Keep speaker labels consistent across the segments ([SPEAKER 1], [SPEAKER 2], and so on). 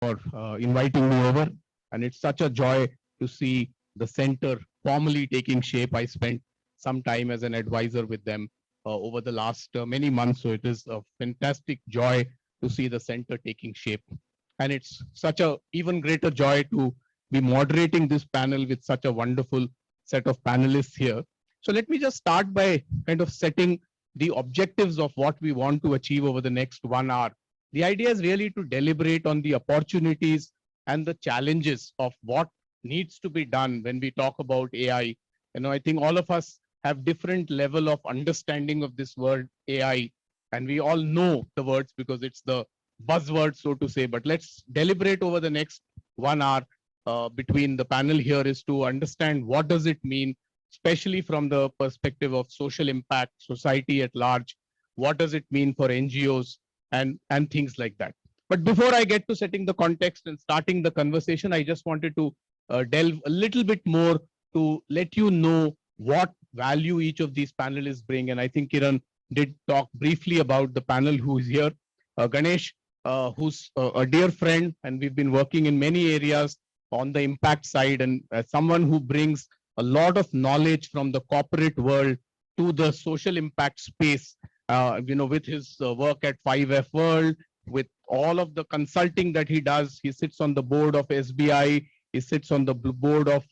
[SPEAKER 1] for inviting me over. And it's such a joy to see the center formally taking shape. I spent some time as an advisor with them over the last many months. So it is a fantastic joy to see the center taking shape. And it's such a even greater joy to be moderating this panel with such a wonderful set of panelists here. So let me just start by kind of setting the objectives of what we want to achieve over the next 1 hour. The idea is really to deliberate on the opportunities and the challenges of what needs to be done when we talk about AI. I think all of us have different level of understanding of this word AI, and we all know the words because it's the buzzword, so to say. But let's deliberate over the next 1 hour between the panel here is to understand what does it mean, especially from the perspective of social impact, society at large. What does it mean for NGOs and things like that? But before I get to setting the context and starting the conversation, I just wanted to delve a little bit more to let you know what value each of these panelists bring. And I think Kiran did talk briefly about the panel who is here. Ganesh, who's a dear friend, and we've been working in many areas on the impact side, and someone who brings a lot of knowledge from the corporate world to the social impact space, with his work at VIVEK World, with all of the consulting that he does. He sits on the board of SBI, he sits on the board of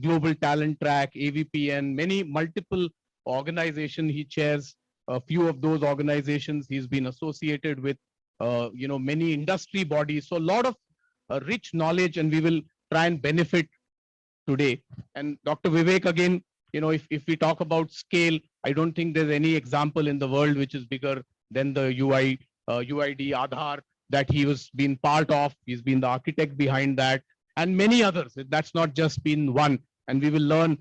[SPEAKER 1] Global Talent Track, AVPN, many multiple organizations he chairs. A few of those organizations he's been associated with, many industry bodies. So a lot of rich knowledge, and we will try and benefit today. And Dr. Vivek, again, if we talk about scale, I don't think there's any example in the world which is bigger than the UID Aadhaar that he was been part of. He's been the architect behind that, and many others. That's not just been one. And we will learn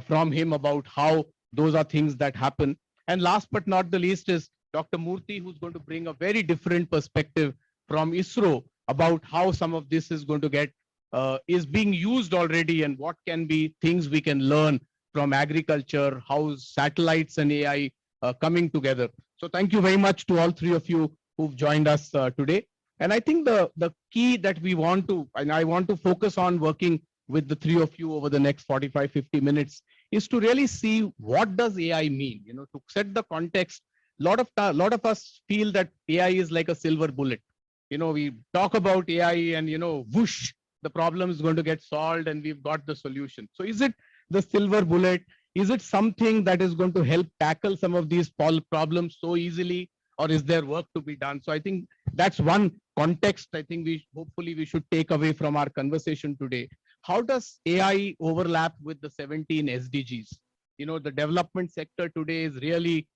[SPEAKER 1] from him about how those are things that happen. And last but not the least is Dr. Murthy, who's going to bring a very different perspective from ISRO about how some of this is going to get is being used already, and what can be things we can learn from agriculture, how satellites and AI coming together. So thank you very much to all three of you who've joined us today. And I think the key that we want to, and I want to focus on working with the three of you over the next 45, 50 minutes, is to really see what does AI mean. To set the context, a lot of us feel that AI is like a silver bullet. We talk about AI and, whoosh, the problem is going to get solved and we've got the solution. So is it the silver bullet? Is it something that is going to help tackle some of these problems so easily, or is there work to be done? So I think that's one context I think hopefully we should take away from our conversation today. How does AI overlap with the 17 SDGs? The development sector today is really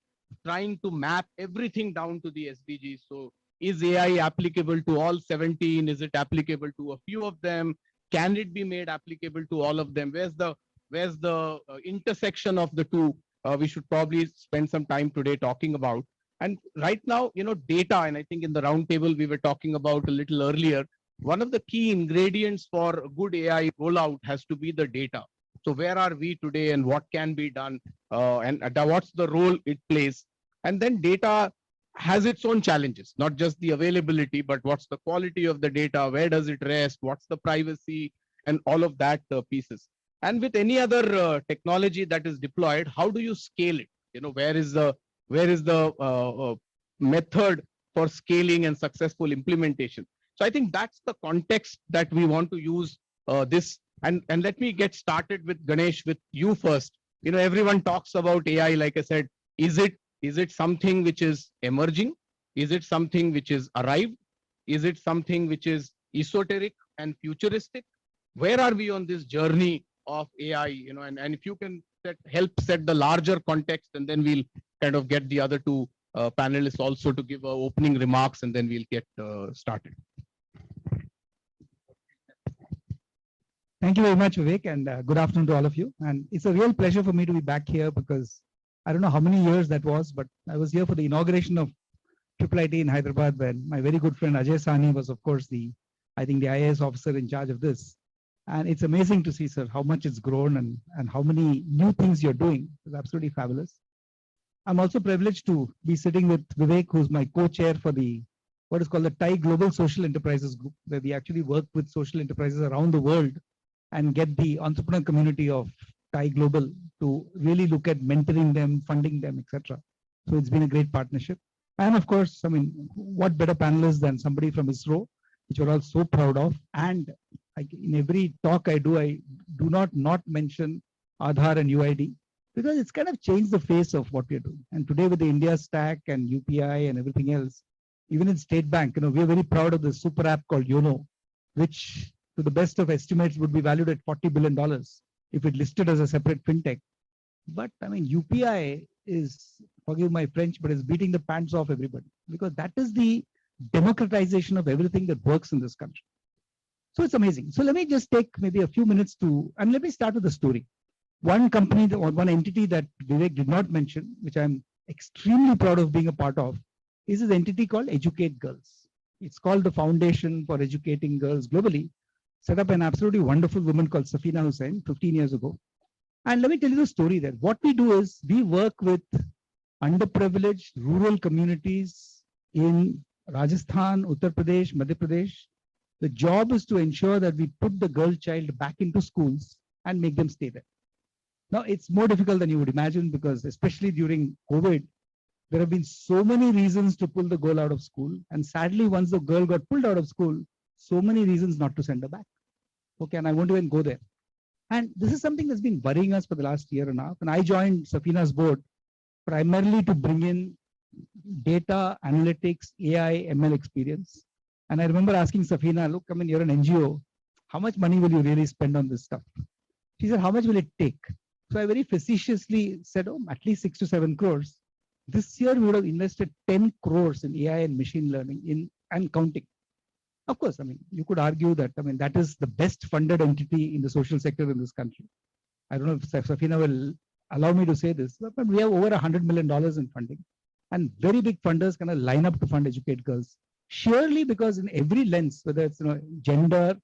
[SPEAKER 1] trying to map everything down to the SDGs. So is AI applicable to all 17? Is it applicable to a few of them? Can it be made applicable to all of them? Where's the intersection of the two? We should probably spend some time today talking about. And right now, data, and I think in the roundtable we were talking about a little earlier, one of the key ingredients for a good AI rollout has to be the data. So where are we today and what can be done, and what's the role it plays? And then data has its own challenges, not just the availability, but what's the quality of the data, where does it rest, what's the privacy, and all of that pieces. And with any other technology that is deployed, how do you scale it? Where is the method for scaling and successful implementation? So I think that's the context that we want to use this. And let me get started with Ganesh, with you first. Everyone talks about AI. Like I said, is it something which is emerging? Is it something which is arrived? Is it something which is esoteric and futuristic? Where are we on this journey of AI? And if you can help set the larger context, and then we'll kind of get the other two panelists also to give opening remarks, and then we'll get started.
[SPEAKER 2] Thank you very much, Vivek, and good afternoon to all of you. And it's a real pleasure for me to be back here, because I don't know how many years that was, but I was here for the inauguration of IIIT in Hyderabad, when my very good friend Ajay Sani was, of course, the IAS officer in charge of this. And it's amazing to see, sir, how much it's grown and how many new things you're doing. It's absolutely fabulous. I'm also privileged to be sitting with Vivek, who's my co-chair for the what is called the TIE Global Social Enterprises Group, where we actually work with social enterprises around the world and get the entrepreneur community of TIE Global to really look at mentoring them, funding them, etc. So it's been a great partnership. And of course, I mean, what better panelists than somebody from ISRO, which we're all so proud of. And in every talk I do not mention Aadhaar and UID, because it's kind of changed the face of what we're doing. And today with the India Stack and UPI and everything else, even in State Bank, we're very proud of the super app called YONO, which to the best of estimates would be valued at $40 billion if it listed as a separate fintech. But I mean, UPI is, forgive my French, but it's beating the pants off everybody, because that is the democratization of everything that works in this country. So it's amazing. So let me just take maybe a few minutes and let me start with the story. One company or one entity that VIVEK did not mention, which I'm extremely proud of being a part of, is this entity called Educate Girls. It's called the Foundation for Educating Girls Globally, set up an absolutely wonderful woman called Safina Hussain 15 years ago. And let me tell you the story there. What we do is we work with underprivileged rural communities in Rajasthan, Uttar Pradesh, Madhya Pradesh. The job is to ensure that we put the girl child back into schools and make them stay there. Now, it's more difficult than you would imagine, because especially during COVID, there have been so many reasons to pull the girl out of school. And sadly, once the girl got pulled out of school, so many reasons not to send her back. Okay, and I won't even go there. And this is something that's been worrying us for the last year and a half. And I joined Safina's board primarily to bring in data, analytics, AI, ML experience. And I remember asking Safina, look, I mean, you're an NGO. How much money will you really spend on this stuff? She said, how much will it take? So I very facetiously said, oh, at least 6 to 7 crores. This year, we would have invested 10 crores in AI and machine learning and counting. Of course, I mean, you could argue that, I mean, that is the best funded entity in the social sector in this country. I don't know if Safina will allow me to say this, but we have over $100 million in funding. And very big funders kind of line up to fund Educate Girls. Surely because in every lens, whether it's gender,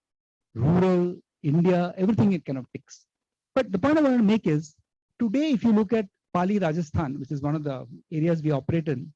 [SPEAKER 2] rural, India, everything it kind of ticks. But the point I want to make is, today, if you look at Pali, Rajasthan, which is one of the areas we operate in,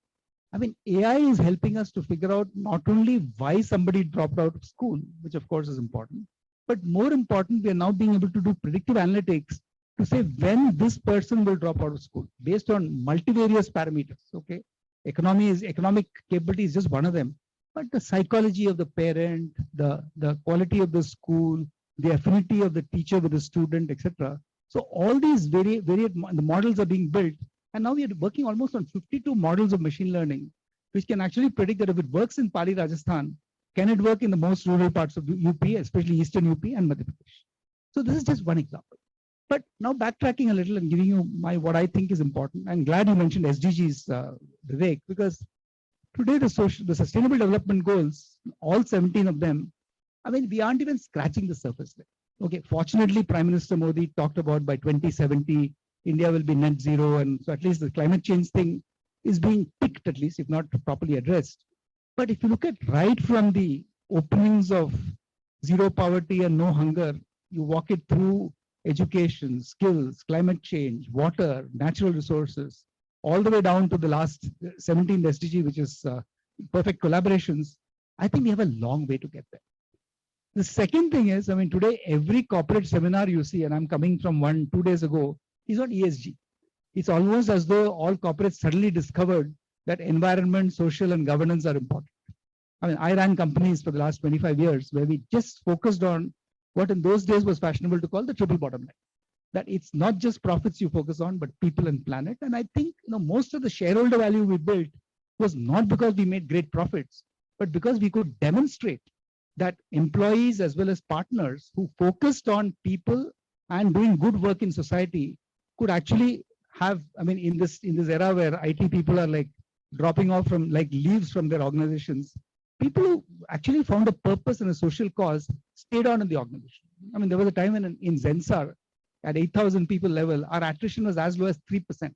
[SPEAKER 2] I mean, AI is helping us to figure out not only why somebody dropped out of school, which of course is important, but more important, we are now being able to do predictive analytics to say when this person will drop out of school based on multivarious parameters. Okay, economic capability is just one of them, but the psychology of the parent, the quality of the school, the affinity of the teacher with the student, etc. So all these varied the models are being built, and now we are working almost on 52 models of machine learning, which can actually predict that if it works in Pali, Rajasthan, can it work in the most rural parts of UP, especially Eastern UP and Madhya Pradesh. So this is just one example. But now backtracking a little and giving you what I think is important. I'm glad you mentioned SDGs, Vivek, because today the sustainable development goals, all 17 of them, I mean, we aren't even scratching the surface there. Okay, fortunately, Prime Minister Modi talked about by 2070, India will be net zero. And so at least the climate change thing is being picked, at least, if not properly addressed. But if you look at right from the openings of zero poverty and no hunger, you walk it through education, skills, climate change, water, natural resources, all the way down to the last 17th SDG, which is perfect collaborations. I think we have a long way to get there. The second thing is, I mean, today, every corporate seminar you see, and I'm coming from one 2 days ago, is on ESG. It's almost as though all corporates suddenly discovered that environment, social, and governance are important. I mean, I ran companies for the last 25 years where we just focused on what in those days was fashionable to call the triple bottom line. That it's not just profits you focus on, but people and planet. And I think most of the shareholder value we built was not because we made great profits, but because we could demonstrate that employees as well as partners who focused on people and doing good work in society could actually have, I mean, in this era where IT people are like dropping off from like leaves from their organizations, people who actually found a purpose and a social cause stayed on in the organization. I mean, there was a time in Zensar at 8,000 people level, our attrition was as low as 3%.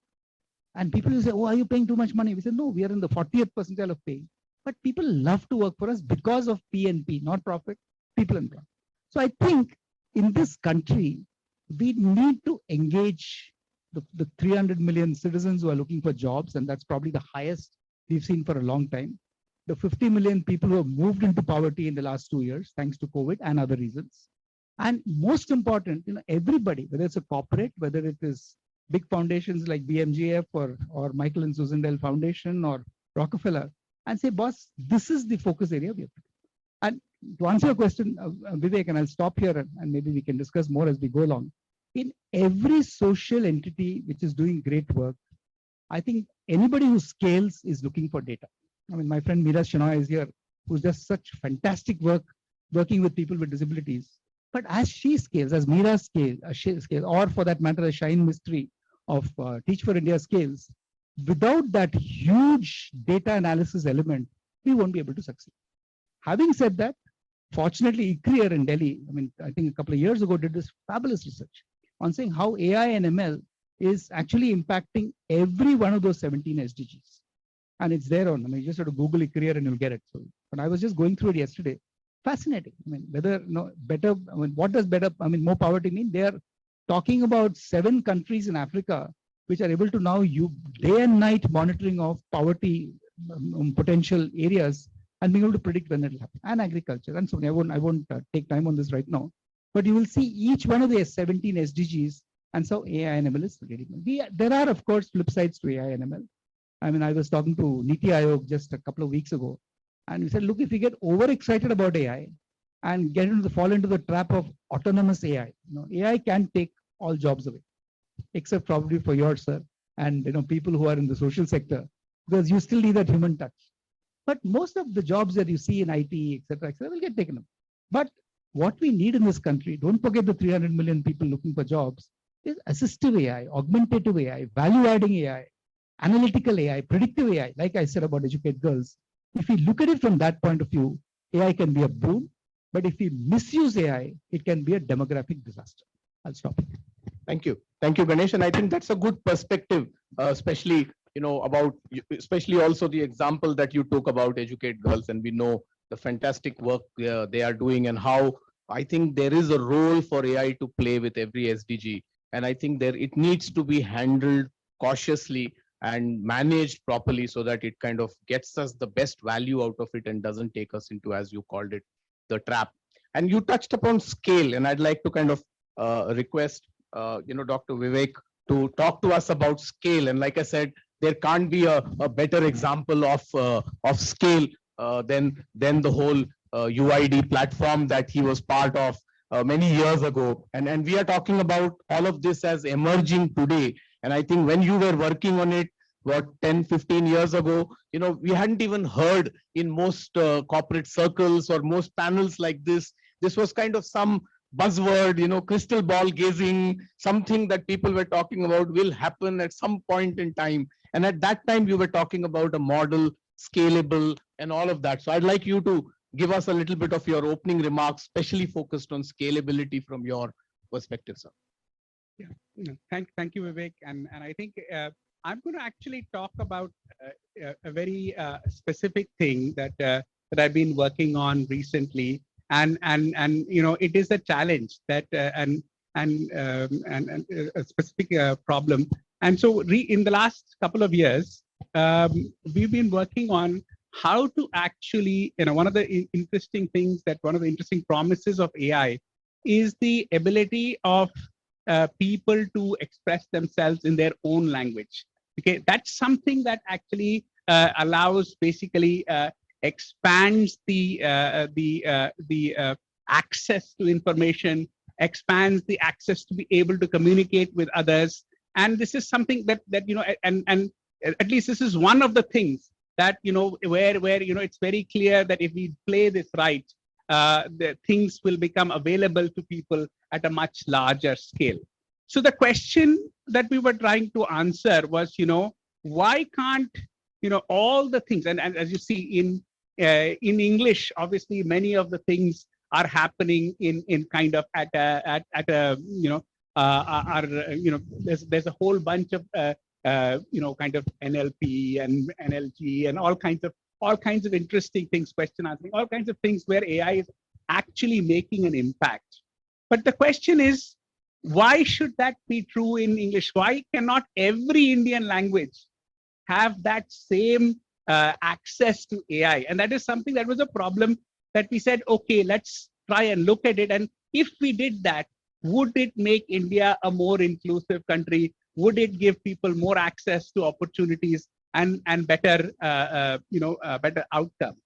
[SPEAKER 2] And people will say, oh, are you paying too much money? We said, no, we are in the 40th percentile of paying. But people love to work for us because of P&P, not profit, people and profit. So I think in this country, we need to engage the 300 million citizens who are looking for jobs, and that's probably the highest we've seen for a long time. the 50 million people who have moved into poverty in the last 2 years, thanks to COVID and other reasons. And most important, everybody, whether it's a corporate, whether it is big foundations like BMGF or Michael and Susan Dell Foundation or Rockefeller, and say, boss, this is the focus area we have to do. And to answer your question, Vivek, and I'll stop here and maybe we can discuss more as we go along. In every social entity which is doing great work, I think anybody who scales is looking for data. I mean, my friend Meera Shenoy is here, who's just such fantastic work working with people with disabilities. But as she scales, as Meera scales, or for that matter, a Shine Mystery of Teach for India scales, without that huge data analysis element, we won't be able to succeed. Having said that, fortunately, ICRIER in Delhi, I mean, I think a couple of years ago, did this fabulous research on saying how AI and ML is actually impacting every one of those 17 SDGs. And it's there on, I mean, you just have to Google ICRIER and you'll get it. So, but I was just going through it yesterday. Fascinating. I mean, whether better, I mean, what does better, I mean, more poverty mean? They are talking about 7 countries in Africa which are able to now day and night monitoring of poverty potential areas and being able to predict when it will happen, and agriculture and so on. I won't take time on this right now, but you will see each one of the 17 SDGs and so AI and ML is related. There are, of course, flip sides to AI and ML. I mean, I was talking to Niti Aayog just a couple of weeks ago, and we said, look, if we get overexcited about AI and fall into the trap of autonomous AI, AI can take all jobs away, except probably for yours, sir, and people who are in the social sector, because you still need that human touch. But most of the jobs that you see in IT, etc., will get taken up. But what we need in this country, don't forget the 300 million people looking for jobs, is assistive AI, augmentative AI, value-adding AI, analytical AI, predictive AI, like I said about Educate Girls. If we look at it from that point of view, AI can be a boon, but if we misuse AI, it can be a demographic disaster. I'll stop.
[SPEAKER 1] Thank you, Ganesh. And I think that's a good perspective, especially about, especially also the example that you took about Educate Girls, and we know the fantastic work they are doing, and how I think there is a role for AI to play with every SDG, and I think it needs to be handled cautiously and managed properly so that it kind of gets us the best value out of it and doesn't take us into, as you called it, the trap. And you touched upon scale, and I'd like to kind of request Dr. Vivek to talk to us about scale. And like I said, there can't be a better example of scale than the whole UID platform that he was part of many years ago. And we are talking about all of this as emerging today. And I think when you were working on it, what, 10, 15 years ago, we hadn't even heard in most corporate circles or most panels like this. This was kind of some buzzword, crystal ball gazing, something that people were talking about will happen at some point in time. And at that time, you were talking about a model, scalable, and all of that. So I'd like you to give us a little bit of your opening remarks, especially focused on scalability from your perspective, sir.
[SPEAKER 3] Yeah, thank you, Vivek. And I think I'm going to actually talk about a very specific thing that I've been working on recently, and it is a challenge that and a specific problem. And so in the last couple of years, we've been working on how to actually, one of the interesting things, that one of the interesting promises of AI is the ability of people to express themselves in their own language. Okay, that's something that actually allows, basically expands the access to information, expands the access to be able to communicate with others. And this is something that and at least this is one of the things that where it's very clear that if we play this right, the things will become available to people at a much larger scale. So the question that we were trying to answer was, why can't all the things, and as you see in English, obviously many of the things are happening in kind of at a there's a whole bunch of kind of NLP and NLG and all kinds of interesting things, question answering, all kinds of things where AI is actually making an impact. But the question is, why should that be true in English? Why cannot every Indian language have that same access to AI. And that is something that was a problem that we said, okay, let's try and look at it. And if we did that, would it make India a more inclusive country? Would it give people more access to opportunities and better, better outcome?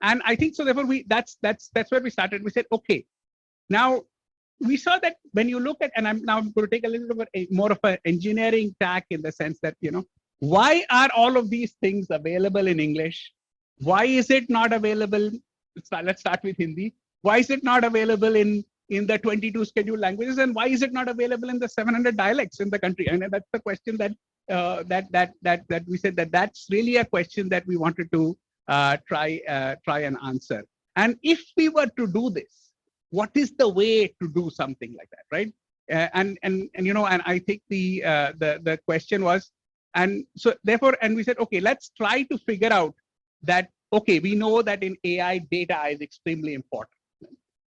[SPEAKER 3] And I think so. Therefore, that's where we started. We said, okay, now we saw that when you look at, and I'm now going to take a little bit more of an engineering tack in the sense that, why are all of these things available in English? Why is it not available? Let's start with Hindi. Why is it not available in the 22 scheduled languages, and why is it not available in the 700 dialects in the country? And that's the question that that we said that's really a question that we wanted to try and answer. And if we were to do this, what is the way to do something like that, right? And I think the question was, and so therefore, and we said, okay, let's try to figure out that. Okay, we know that in AI, data is extremely important.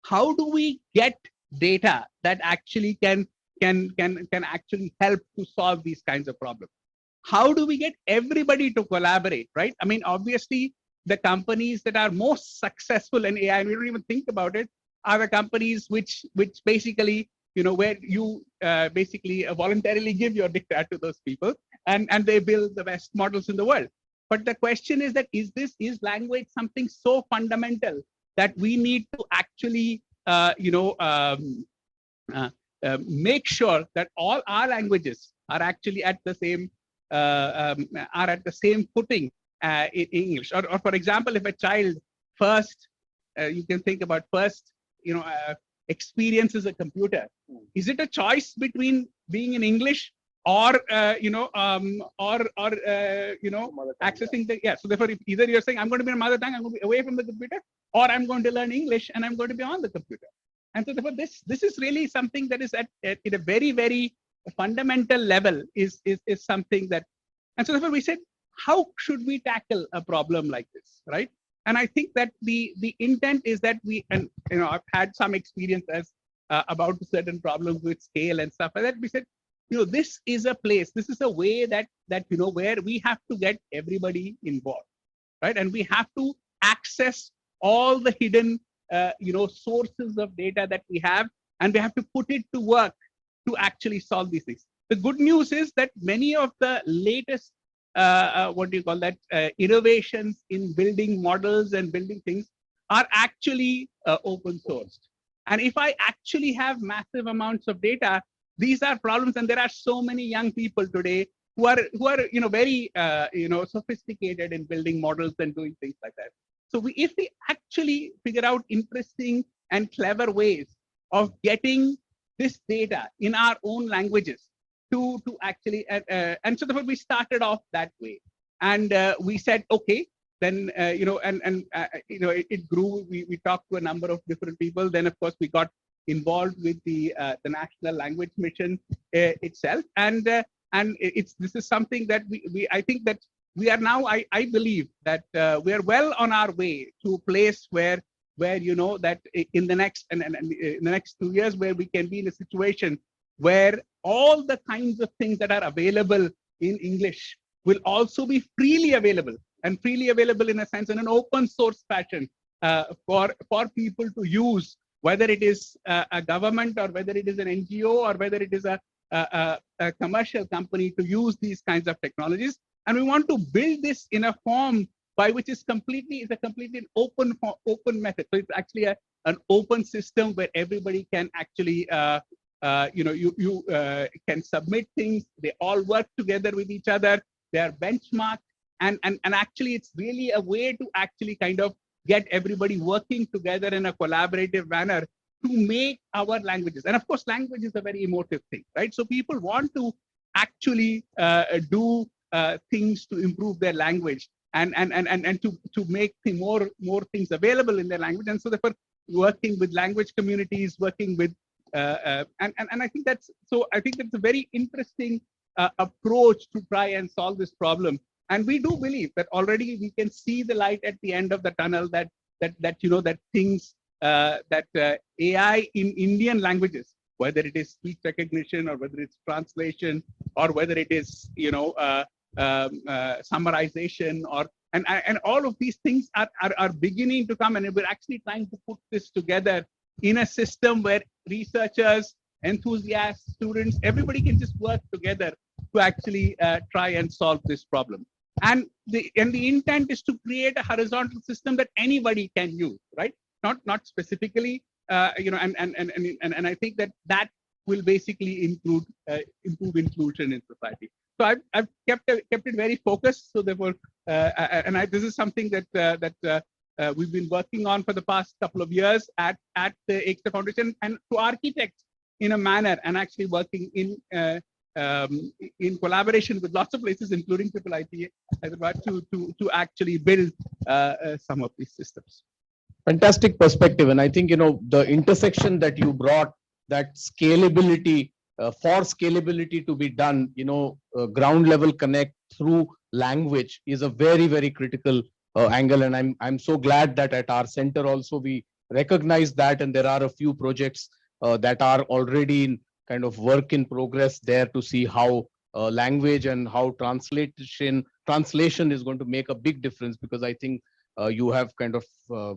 [SPEAKER 3] How do we get data that actually can actually help to solve these kinds of problems? How do we get everybody to collaborate, right? I mean, obviously, the companies that are most successful in AI, and we don't even think about it, are the companies which basically, where you basically voluntarily give your data to those people, and they build the best models in the world. But the question is that is language something so fundamental that we need to actually, make sure that all our languages are actually at the same footing in English? Or for example, if a child first, you can think about first, experiences a computer, is it a choice between being in English or accessing the So therefore, if either you're saying I'm going to be in mother tongue, I'm going to be away from the computer, or I'm going to learn English and I'm going to be on the computer. And so therefore, this is really something that is at a very, very fundamental level is something that. And so therefore, we said, how should we tackle a problem like this, right? And I think that the intent is that I've had some experience as about certain problems with scale and stuff like that. We said, this is a place, this is a way that where we have to get everybody involved, right? And we have to access all the hidden, sources of data that we have, and we have to put it to work to actually solve these things. The good news is that many of the latest, innovations in building models and building things are actually open sourced. And if I actually have massive amounts of data, these are problems, and there are so many young people today who are very sophisticated in building models and doing things like that. So if we actually figure out interesting and clever ways of getting this data in our own languages to actually and so therefore we started off that way, and we said, okay, then it grew. We talked to a number of different people. Then of course we got involved with the National Language Mission itself, and this is something that I think that we are now. I believe that we are well on our way to a place where that in the next in the next 2 years, where we can be in a situation where all the kinds of things that are available in English will also be freely available, and freely available in a sense in an open source fashion for people to use, whether it is a government or whether it is an NGO or whether it is a commercial company to use these kinds of technologies. And we want to build this in a form by which is a completely open method. So it's actually an open system where everybody can actually you can submit things. They all work together with each other. They are benchmarked, and actually it's really a way to actually kind of get everybody working together in a collaborative manner to make our languages. And of course, language is a very emotive thing, right? So people want to actually do things to improve their language and to make more things available in their language. And so therefore, working with language communities, working with and I think that's a very interesting approach to try and solve this problem. And we do believe that already we can see the light at the end of the tunnel, that things that AI in Indian languages, whether it is speech recognition or whether it's translation or whether it is summarization or And all of these things are beginning to come, and we're actually trying to put this together in a system where researchers, enthusiasts, students, everybody can just work together to actually try and solve this problem. And the intent is to create a horizontal system that anybody can use, right? Not specifically, and I think that will basically improve inclusion in society. So I've kept it very focused. So therefore, this is something that we've been working on for the past couple of years at the EkStep Foundation, and to architect in a manner, and actually working in collaboration with lots of places, including IIIT, to actually build some of these systems.
[SPEAKER 1] Fantastic perspective. And I think, the intersection that you brought, that scalability, for scalability to be done, ground level connect through language is a very, very critical angle. And I'm so glad that at our center also we recognize that, and there are a few projects that are already in kind of work in progress there to see how language and how translation is going to make a big difference, because I think you have kind of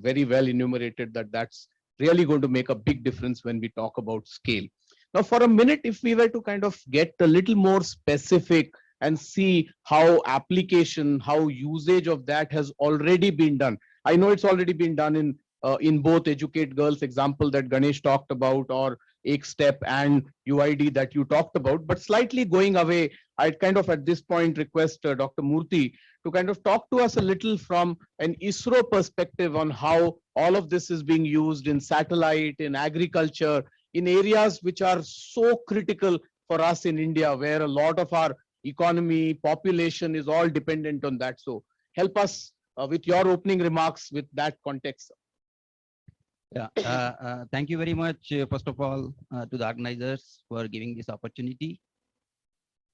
[SPEAKER 1] very well enumerated that that's really going to make a big difference when we talk about scale. Now, for a minute, if we were to kind of get a little more specific and see how application, how usage of that has already been done. I know it's already been done in both Educate Girls example that Ganesh talked about, or EkStep and UID that you talked about. But slightly going away, I'd kind of at this point request Dr. Murthy to kind of talk to us a little from an ISRO perspective on how all of this is being used in satellite, in agriculture, in areas which are so critical for us in India, where a lot of our economy, population is all dependent on that. So help us with your opening remarks with that context.
[SPEAKER 4] Yeah, thank you very much, first of all, to the organizers for giving this opportunity.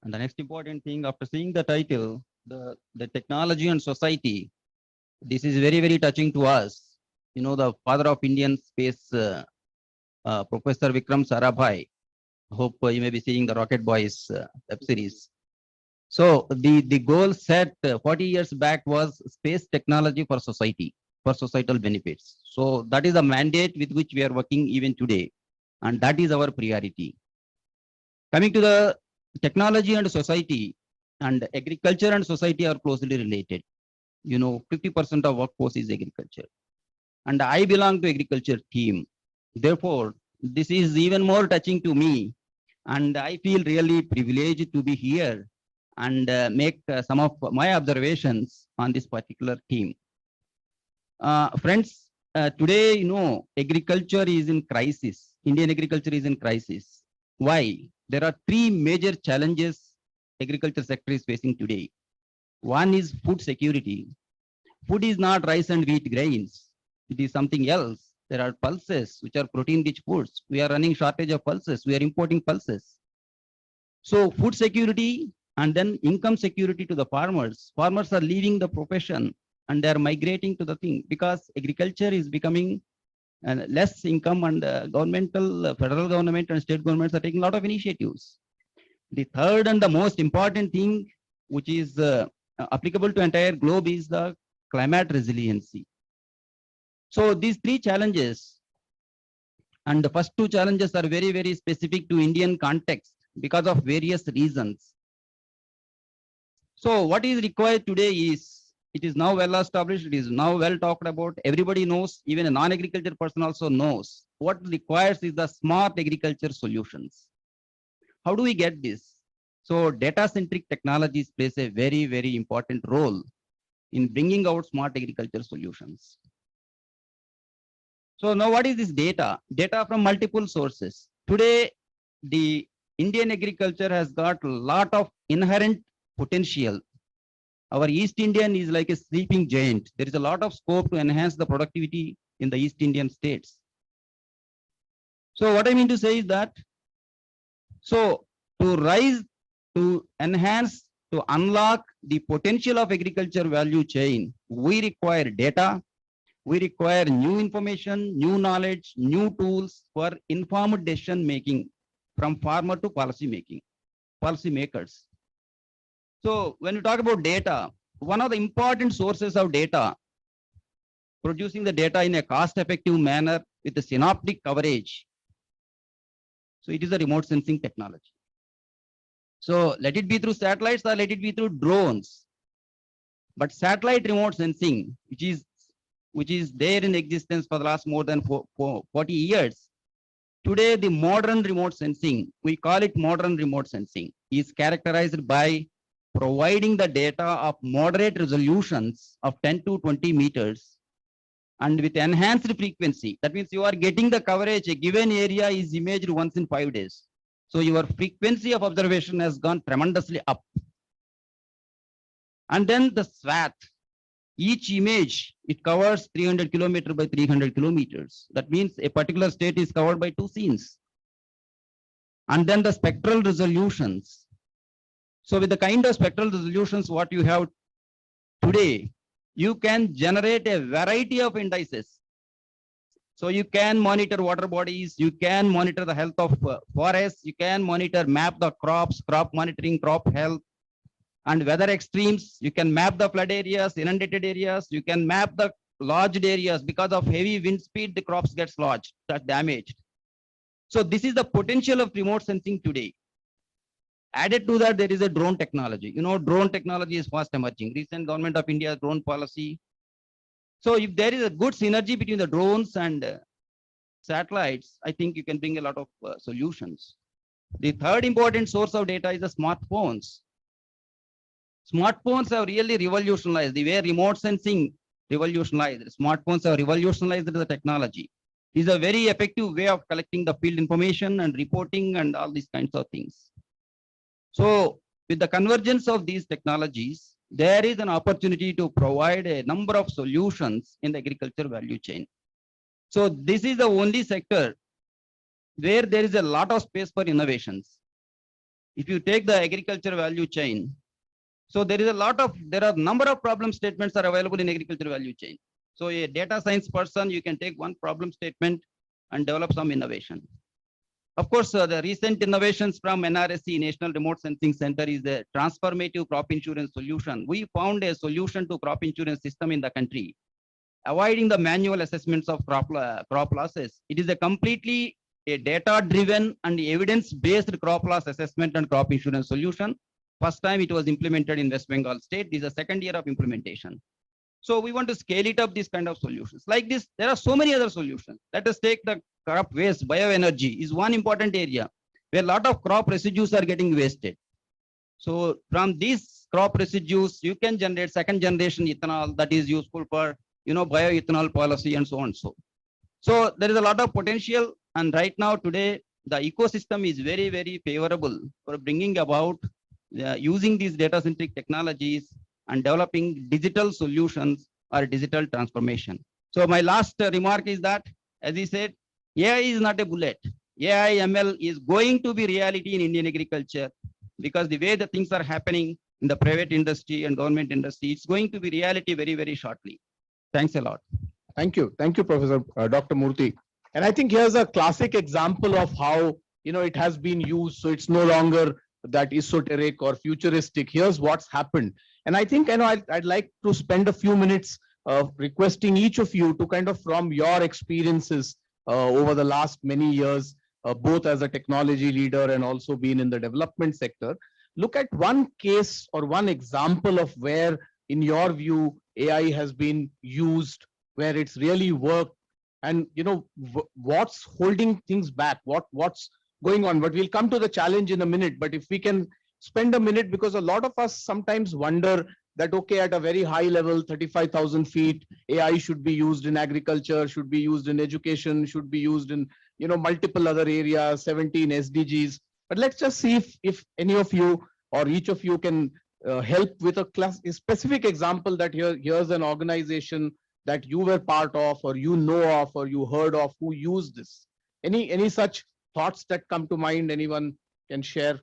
[SPEAKER 4] And the next important thing, after seeing the title, the technology and society, this is very, very touching to us. The father of Indian space, Professor Vikram Sarabhai. Hope you may be seeing the Rocket Boys web series. So the goal set 40 years back was space technology for society, for societal benefits. So that is a mandate with which we are working even today, and that is our priority. Coming to the technology and society, and agriculture and society are closely related. 50% of workforce is agriculture, and I belong to agriculture team. Therefore, this is even more touching to me, and I feel really privileged to be here and make some of my observations on this particular theme. Friends, today, agriculture is in crisis. Indian agriculture is in crisis. Why? There are three major challenges agriculture sector is facing today. One is food security. Food is not rice and wheat grains. It is something else. There are pulses, which are protein-rich foods. We are running shortage of pulses. We are importing pulses. So food security and then income security to the farmers. Farmers are leaving the profession and they are migrating to the thing, because agriculture is becoming less income, and federal government and state governments are taking a lot of initiatives. The third and the most important thing, which is applicable to entire globe, is the climate resiliency. So these three challenges, and the first two challenges are very, very specific to Indian context because of various reasons. So what is required today is, it is now well established, it is now well talked about, everybody knows, even a non-agriculture person also knows. What requires is the smart agriculture solutions. How do we get this? So data-centric technologies plays a very, very important role in bringing out smart agriculture solutions. So now what is this data? Data from multiple sources. Today, the Indian agriculture has got a lot of inherent potential. Our East Indian is like a sleeping giant. There is a lot of scope to enhance the productivity in the East Indian states. So what I mean to say is that, so to enhance, to unlock the potential of agriculture value chain, we require data, we require new information, new knowledge, new tools for informed decision making from farmer to policy makers. So when you talk about data, one of the important sources of data, producing the data in a cost-effective manner with the synoptic coverage. So it is a remote sensing technology. So let it be through satellites or let it be through drones. But satellite remote sensing, which is there in existence for the last more than 40 years. Today, the modern remote sensing, we call it modern remote sensing, is characterized by providing the data of moderate resolutions of 10 to 20 meters and with enhanced frequency. That means you are getting the coverage, a given area is imaged once in 5 days. So your frequency of observation has gone tremendously up. And then the swath, each image, it covers 300 kilometers by 300 kilometers. That means a particular state is covered by 2 scenes. And then the spectral resolutions. So with the kind of spectral resolutions what you have today, you can generate a variety of indices. So you can monitor water bodies, you can monitor the health of forests, you can map the crops, crop monitoring, crop health, and weather extremes. You can map the flood areas, inundated areas. You can map the lodged areas. Because of heavy wind speed, the crops gets lodged, that's damaged. So this is the potential of remote sensing today. Added to that, there is a drone technology. You know, drone technology is fast emerging. Recent government of India drone policy. So if there is a good synergy between the drones and satellites, I think you can bring a lot of solutions. The third important source of data is the smartphones. Smartphones have really revolutionized the way remote sensing revolutionized. Smartphones have revolutionized the technology. It is a very effective way of collecting the field information and reporting and all these kinds of things. So with the convergence of these technologies, there is an opportunity to provide a number of solutions in the agriculture value chain. So this is the only sector where there is a lot of space for innovations. If you take the agriculture value chain, so there are a number of problem statements are available in agriculture value chain. So a data science person, you can take one problem statement and develop some innovation. Of course, the recent innovations from NRSC, National Remote Sensing Center, is a transformative crop insurance solution. We found a solution to crop insurance system in the country, avoiding the manual assessments of crop losses. It is a completely data-driven and evidence-based crop loss assessment and crop insurance solution. First time it was implemented in West Bengal state. This is the second year of implementation. So we want to scale it up, these kind of solutions. Like this, there are so many other solutions. Let us take the crop waste. Bioenergy is one important area where a lot of crop residues are getting wasted. So from these crop residues, you can generate second generation ethanol that is useful for, bioethanol policy and so on. So there is a lot of potential. And right now today, the ecosystem is very, very favorable for bringing about using these data centric technologies and developing digital solutions or digital transformation. So my last remark is that, as he said, AI is not a bullet. AI ML is going to be reality in Indian agriculture because the way the things are happening in the private industry and government industry, it's going to be reality very, very shortly. Thanks a lot.
[SPEAKER 1] Thank you, Professor Dr. Murthy. And I think here's a classic example of how it has been used. So it's no longer that esoteric or futuristic. Here's what's happened. And I think I'd like to spend a few minutes requesting each of you to kind of, from your experiences over the last many years, both as a technology leader and also being in the development sector, look at one case or one example of where, in your view, AI has been used, where it's really worked, and what's holding things back, what's going on. But we'll come to the challenge in a minute. But if we can spend a minute, because a lot of us sometimes wonder that, okay, at a very high level, 35,000 feet, AI should be used in agriculture, should be used in education, should be used in multiple other areas, 17 SDGs. But let's just see if any of you or each of you can help with a specific example that here's an organization that you were part of, or of, or you heard of, who used this. Any such thoughts that come to mind? Anyone can share?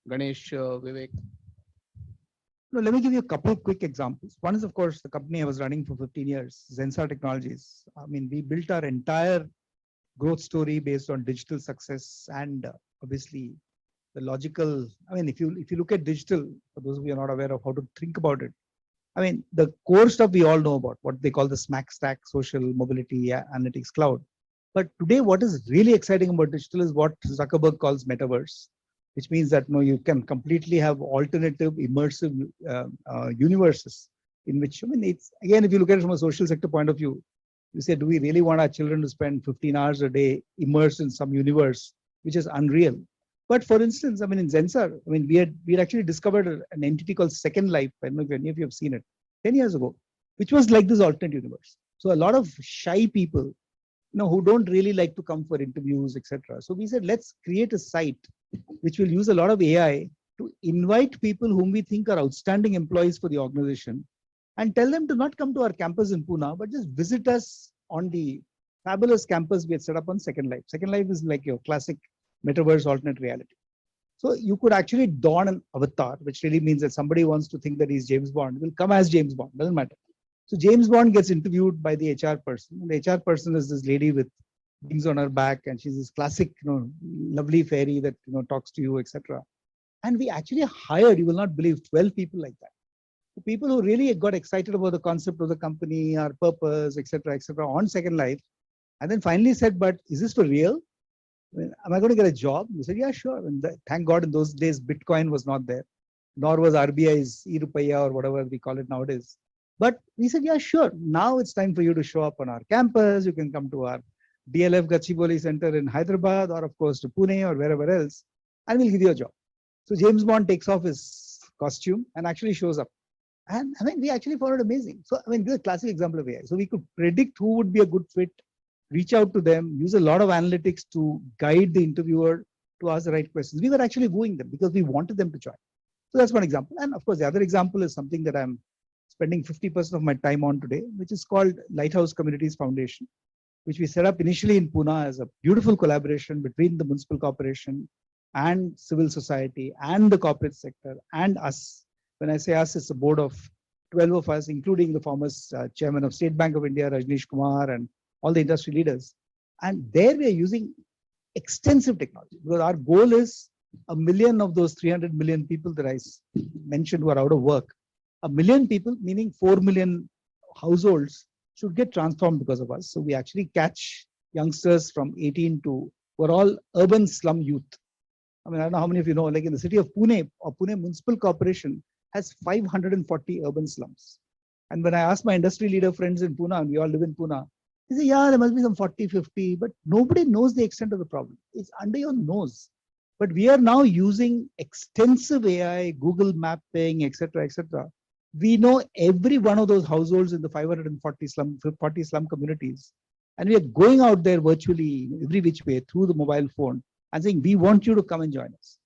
[SPEAKER 1] Ganesh, Vivek.
[SPEAKER 2] No, let me give you a couple of quick examples. One is, of course, the company I was running for 15 years, Zensar Technologies. I mean, we built our entire growth story based on digital success and obviously the logical. I mean, if you look at digital, for those of you who are not aware of how to think about it, I mean, the core stuff we all know about, what they call the smack stack, social mobility, analytics, cloud. But today, what is really exciting about digital is what Zuckerberg calls metaverse, which means that you can completely have alternative, immersive universes in which, I mean, it's again, if you look at it from a social sector point of view, you say, do we really want our children to spend 15 hours a day immersed in some universe which is unreal? But for instance, I mean, in Zensar, I mean, we had actually discovered an entity called Second Life. I don't know if any of you have seen it 10 years ago, which was like this alternate universe. So a lot of shy people, who don't really like to come for interviews, etc. So we said, let's create a site which will use a lot of AI to invite people whom we think are outstanding employees for the organization and tell them to not come to our campus in Pune, but just visit us on the fabulous campus we had set up on Second Life. Second Life is like your classic metaverse alternate reality. So you could actually don an avatar, which really means that somebody wants to think that he's James Bond, will come as James Bond, doesn't matter. So James Bond gets interviewed by the HR person. And the HR person is this lady with wings on her back, and she's this classic, lovely fairy that talks to you, etc. And we actually hired, you will not believe, 12 people like that. People who really got excited about the concept of the company, our purpose, etc., on Second Life, and then finally said, "But is this for real? I mean, am I going to get a job?" We said, "Yeah, sure." And thank God in those days, Bitcoin was not there, nor was RBI's e-rupaya or whatever we call it nowadays. But we said, "Yeah, sure. Now it's time for you to show up on our campus. You can come to our DLF Gachibowli Center in Hyderabad, or of course to Pune or wherever else, and we'll give you a job." So James Bond takes off his costume and actually shows up. And I mean, we actually found it amazing. So, I mean, this is a classic example of AI. So we could predict who would be a good fit, reach out to them, use a lot of analytics to guide the interviewer to ask the right questions. We were actually wooing them because we wanted them to join. So that's one example. And of course, the other example is something that I'm spending 50% of my time on today, which is called Lighthouse Communities Foundation, which we set up initially in Pune as a beautiful collaboration between the municipal corporation and civil society and the corporate sector and us. When I say us, it's a board of 12 of us, including the former chairman of State Bank of India, Rajneesh Kumar, and all the industry leaders. And there we are using extensive technology because our goal is 1 million of those 300 million people that I mentioned who are out of work. 1 million people, meaning 4 million households, should get transformed because of us. So we actually catch youngsters from 18 to, we're all urban slum youth. I mean, I don't know how many of you know, like in the city of Pune, or Pune Municipal Corporation has 540 urban slums. And when I ask my industry leader friends in Pune, and we all live in Pune, they say, yeah, there must be some 40, 50, but nobody knows the extent of the problem. It's under your nose. But we are now using extensive AI, Google mapping, etc., etc. We know every one of those households in the 540 slum communities. And we are going out there virtually every which way through the mobile phone and saying, we want you to come and join us.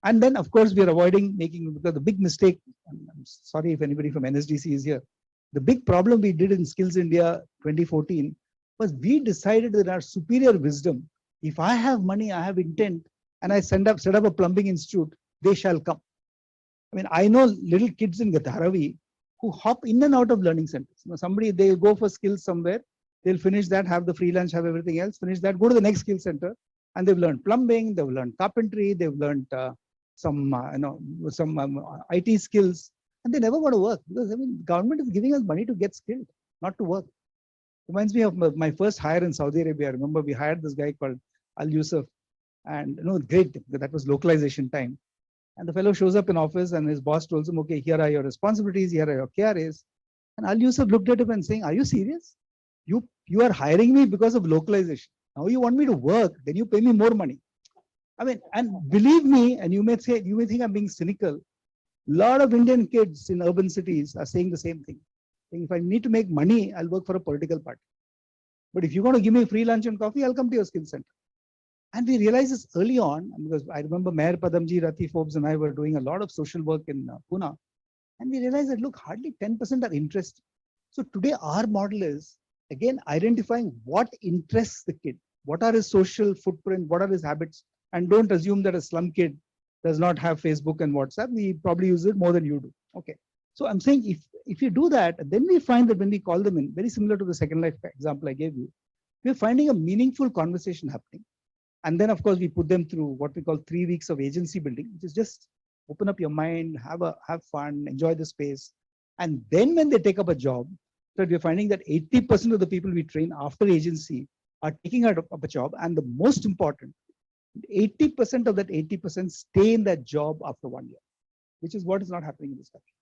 [SPEAKER 2] And then, of course, we are avoiding making, because the big mistake, I'm sorry if anybody from NSDC is here, the big problem we did in Skills India 2014 was we decided that our superior wisdom, if I have money, I have intent, and I set up a plumbing institute, they shall come. I mean, I know little kids in Dharavi who hop in and out of learning centers. Somebody, they go for skills somewhere, they'll finish that, have the free lunch, have everything else, finish that, go to the next skill center, and they've learned plumbing, they've learned carpentry, they've learned some IT skills, and they never want to work because I mean, government is giving us money to get skilled, not to work. Reminds me of my first hire in Saudi Arabia. I remember we hired this guy called Al Yusuf, and great, that was localization time. And the fellow shows up in office, and his boss tells him, "Okay, here are your responsibilities, here are your KRAs." And Al Yusuf looked at him and saying, "Are you serious? You are hiring me because of localization. Now you want me to work, then you pay me more money." I mean, and believe me, and you may think I'm being cynical. A lot of Indian kids in urban cities are saying the same thing. Saying, if I need to make money, I'll work for a political party. But if you're going to give me free lunch and coffee, I'll come to your skill center. And we realized this early on, because I remember Mayor Padamji, Rati Forbes, and I were doing a lot of social work in Pune. And we realized that, look, hardly 10% are interested. So today our model is, again, identifying what interests the kid. What are his social footprint? What are his habits? And don't assume that a slum kid does not have Facebook and WhatsApp. We probably use it more than you do. Okay. So I'm saying if you do that, then we find that when we call them in, very similar to the Second Life example I gave you, we're finding a meaningful conversation happening. And then, of course, we put them through what we call 3 weeks of agency building, which is just open up your mind, have fun, enjoy the space. And then when they take up a job, so we're finding that 80% of the people we train after agency are taking up a job. And the most important, 80% of that 80% stay in that job after 1 year, which is what is not happening in this country.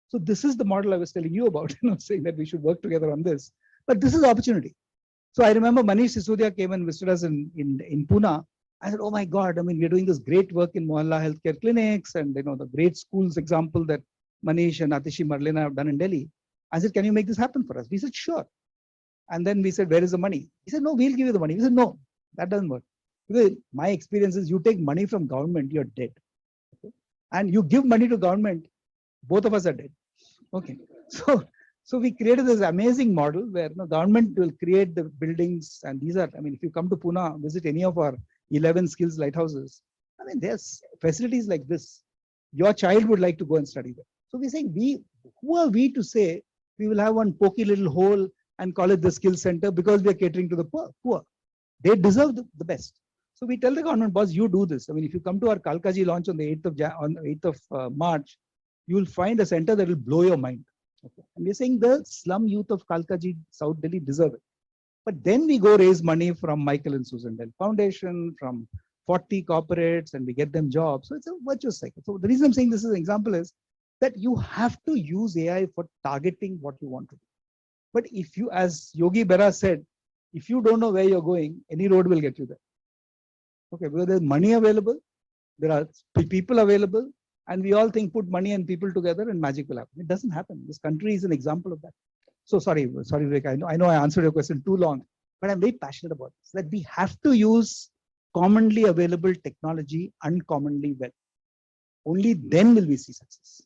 [SPEAKER 2] So this is the model I was telling you about, saying that we should work together on this. But this is opportunity. So I remember Manish Sisodia came and visited us in Pune. I said, oh my God, I mean, we're doing this great work in Mohalla healthcare clinics and the great schools example that Manish and Atishi Marlena have done in Delhi. I said, can you make this happen for us? We said, sure. And then we said, where is the money? He said, no, we'll give you the money. We said, no, that doesn't work. Because my experience is you take money from government, you're dead. Okay? And you give money to government, both of us are dead. Okay. So we created this amazing model where government will create the buildings. And these are, I mean, if you come to Pune, visit any of our 11 skills lighthouses, I mean, there's facilities like this. Your child would like to go and study there. So we're saying, who are we to say we will have one pokey little hole and call it the skill center because we are catering to the poor? They deserve the best. So we tell the government, boss, you do this. I mean, if you come to our Kalkaji launch on the 8th of March, you will find a center that will blow your mind. Okay. And we're saying the slum youth of Kalkaji, South Delhi deserve it. But then we go raise money from Michael and Susan Dell Foundation, from 40 corporates, and we get them jobs. So it's a virtuous cycle. So the reason I'm saying this is an example is that you have to use AI for targeting what you want to do. But if you, as Yogi Berra said, if you don't know where you're going, any road will get you there. Okay, because there's money available, there are people available, and we all think put money and people together and magic will happen. It doesn't happen. This country is an example of that. So sorry, Vivek, I know I answered your question too long, but I'm very passionate about this, that we have to use commonly available technology uncommonly well. Only then will we see success.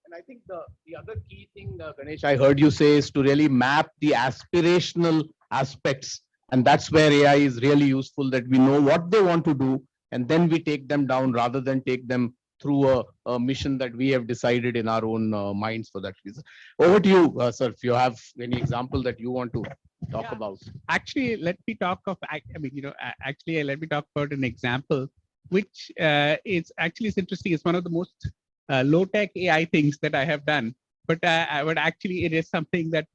[SPEAKER 1] And I think the other key thing, Ganesh, I heard you say is to really map the aspirational aspects. And that's where AI is really useful, that we know what they want to do, and then we take them down rather than take them through a mission that we have decided in our own minds for that reason. Over to you, sir, if you have any example that you want to talk about.
[SPEAKER 3] Actually, let me talk of, let me talk about an example, which is actually is interesting. It's one of the most low-tech AI things that I have done, but actually it is something that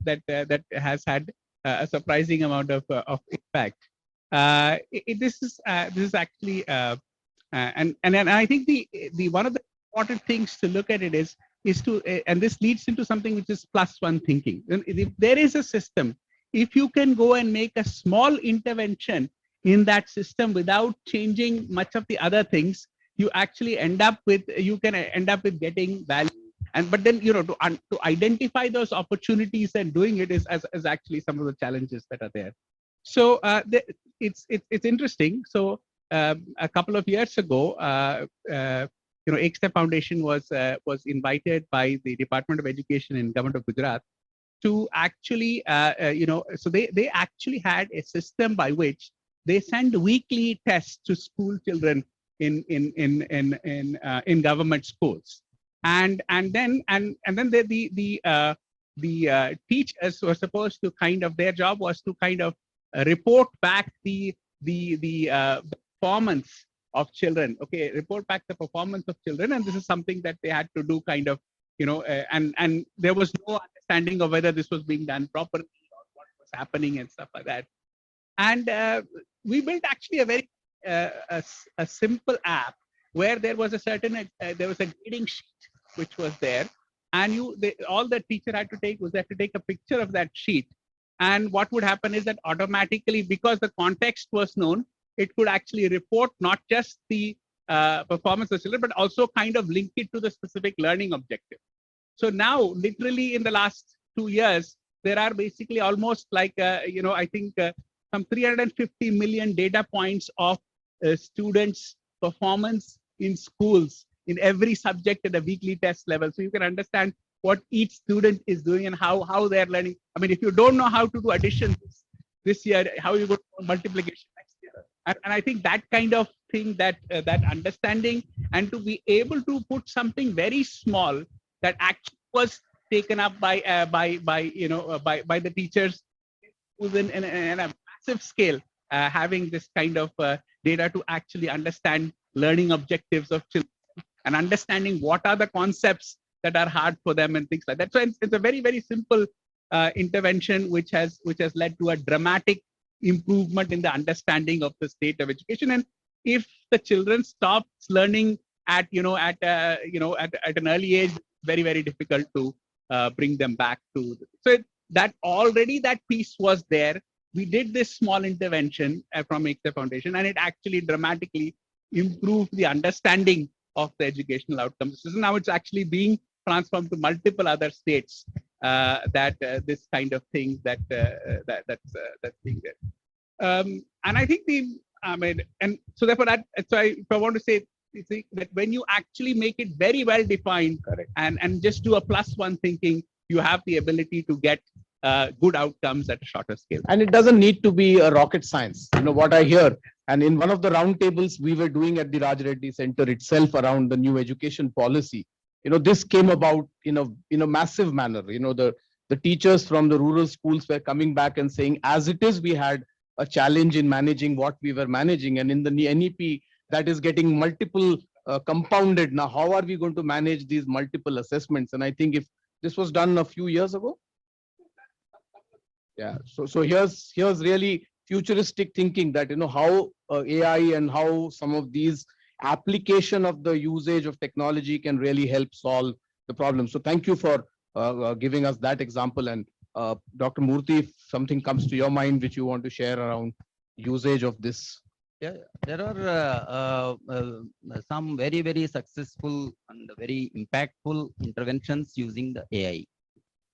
[SPEAKER 3] has had a surprising amount of impact. This is actually and I think the one of the important things to look at it is to and this leads into something which is +1 thinking. If there is a system, if you can go and make a small intervention in that system without changing much of the other things, you actually end up with getting value. But then to identify those opportunities and doing it is actually some of the challenges that are there. So it's interesting. So a couple of years ago, EkStep Foundation was invited by the Department of Education in Government of Gujarat to actually so they actually had a system by which they send weekly tests to school children in government schools, and then the teachers were supposed to their job was to report back the performance of children. Okay, report back the performance of children, and this is something that they had to do and there was no understanding of whether this was being done properly or what was happening and stuff like that. And we built actually a very a simple app where there was a certain there was a grading sheet which was there, and all the teacher had to take a picture of that sheet. And what would happen is that automatically, because the context was known, it could actually report not just the performance of children, but also link it to the specific learning objective. So now, literally in the last 2 years, there are basically almost I think some 350 million data points of students' performance in schools in every subject at a weekly test level. So you can understand what each student is doing and how they're learning. I mean, if you don't know how to do addition this year, how are you going to do multiplication next year? And I think that kind of thing, that understanding, and to be able to put something very small that actually was taken up by the teachers in a massive scale, having this kind of data to actually understand learning objectives of children and understanding what are the concepts that are hard for them and things like that. So it's a very, very simple intervention which has led to a dramatic improvement in the understanding of the state of education. And if the children stops learning at an early age, very, very difficult to bring them back to. So that already that piece was there. We did this small intervention from EkStep Foundation, and it actually dramatically improved the understanding of the educational outcomes. So now it's actually being transformed to multiple other states that this kind of thing that's being there. And I think and so therefore if I want to say that when you actually make it very well defined, correct, and just do a +1 thinking, you have the ability to get good outcomes at a shorter scale.
[SPEAKER 1] And it doesn't need to be a rocket science. You know what I hear, and in one of the roundtables we were doing at the Raj Reddy Center itself around the new education policy, this came about in a massive manner. The teachers from the rural schools were coming back and saying, as it is, we had a challenge in managing what we were managing, and in the NEP that is getting multiple compounded. Now, how are we going to manage these multiple assessments? And I think if this was done a few years ago, yeah. So here's really futuristic thinking that how AI and how some of these application of the usage of technology can really help solve the problem. So thank you for giving us that example. And Dr. Murthy, if something comes to your mind which you want to share around usage of this.
[SPEAKER 4] Yeah, there are some very, very successful and very impactful interventions using the AI.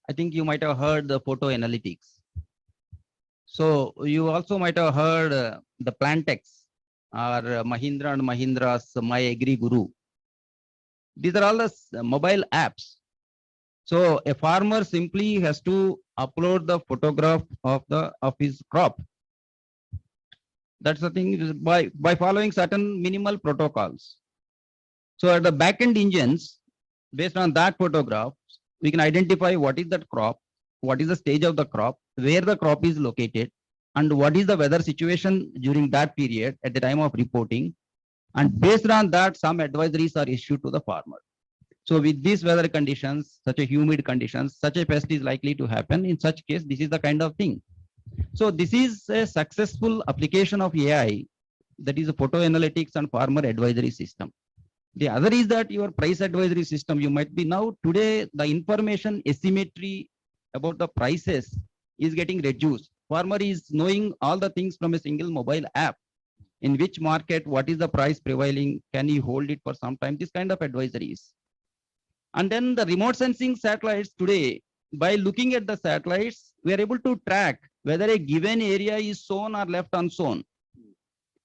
[SPEAKER 4] I think you might have heard the photo analytics. So you also might have heard the Plantex or Mahindra and Mahindra's My Agri Guru. These are all the mobile apps. So a farmer simply has to upload the photograph of his crop. That's the thing, by following certain minimal protocols. So at the backend engines, based on that photograph, we can identify what is that crop, what is the stage of the crop, where the crop is located, and what is the weather situation during that period at the time of reporting. And based on that, some advisories are issued to the farmer. So with these weather conditions, such a humid conditions, such a pest is likely to happen. In such case, this is the kind of thing. So this is a successful application of AI, that is a photo analytics and farmer advisory system. The other is that your price advisory system, you might be now today, the information asymmetry about the prices is getting reduced. Farmer is knowing all the things from a single mobile app. In which market, what is the price prevailing? Can he hold it for some time? This kind of advisories. And then the remote sensing satellites today, by looking at the satellites, we are able to track whether a given area is sown or left unsown,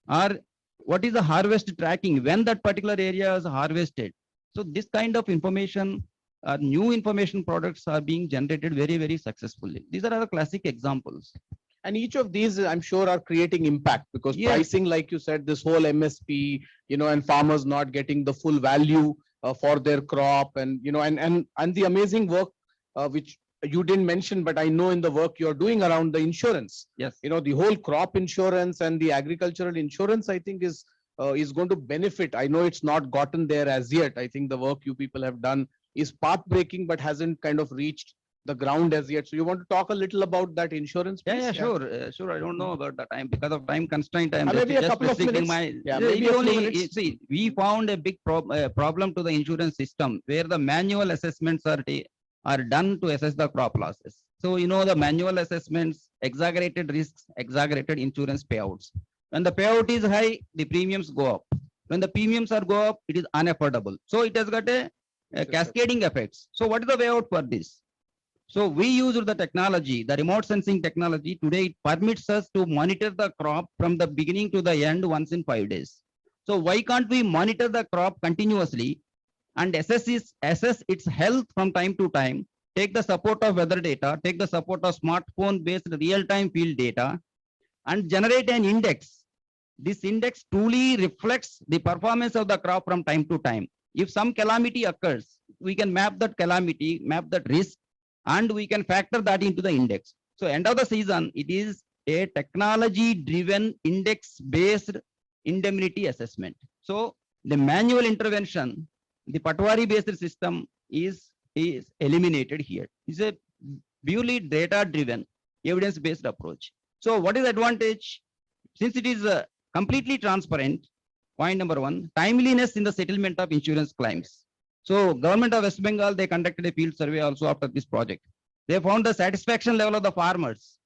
[SPEAKER 4] or what is the harvest tracking, when that particular area is harvested. So this kind of information, new information products are being generated very, very successfully. These are our classic examples.
[SPEAKER 1] And each of these, I'm sure, are creating impact, because
[SPEAKER 4] Yes.
[SPEAKER 1] pricing, like you said, this whole MSP, and farmers not getting the full value for their crop, and and the amazing work which you didn't mention, but I know in the work you're doing around the insurance.
[SPEAKER 4] Yes.
[SPEAKER 1] The whole crop insurance and the agricultural insurance, I think is going to benefit. I know it's not gotten there as yet. I think the work you people have done is path-breaking, but hasn't kind of reached the ground as yet. So you want to talk a little about that insurance piece?
[SPEAKER 4] Yeah, sure. Sure. I don't know about the time because of time constraint. I'm
[SPEAKER 1] Maybe a
[SPEAKER 4] just
[SPEAKER 1] couple of
[SPEAKER 4] restricting
[SPEAKER 1] minutes.
[SPEAKER 4] my.
[SPEAKER 1] Yeah, maybe a few minutes.
[SPEAKER 4] See, we found a big problem to the insurance system where the manual assessments are done to assess the crop losses. So the manual assessments, exaggerated risks, exaggerated insurance payouts. When the payout is high, the premiums go up. When the premiums go up, it is unaffordable. So it has got a cascading effects. So what is the way out for this? So we use the technology, the remote sensing technology. Today, it permits us to monitor the crop from the beginning to the end once in 5 days. So why can't we monitor the crop continuously and assess its health from time to time, take the support of weather data, take the support of smartphone-based real-time field data, and generate an index. This index truly reflects the performance of the crop from time to time. If some calamity occurs, we can map that calamity, map that risk, and we can factor that into the index. So end of the season, it is a technology-driven index-based indemnity assessment. So the manual intervention, the Patwari-based system is is eliminated here. It's a purely data-driven, evidence-based approach. So what is the advantage? Since it is completely transparent, point number one, timeliness in the settlement of insurance claims. So government of West Bengal, they conducted a field survey also after this project. They found the satisfaction level of the farmers,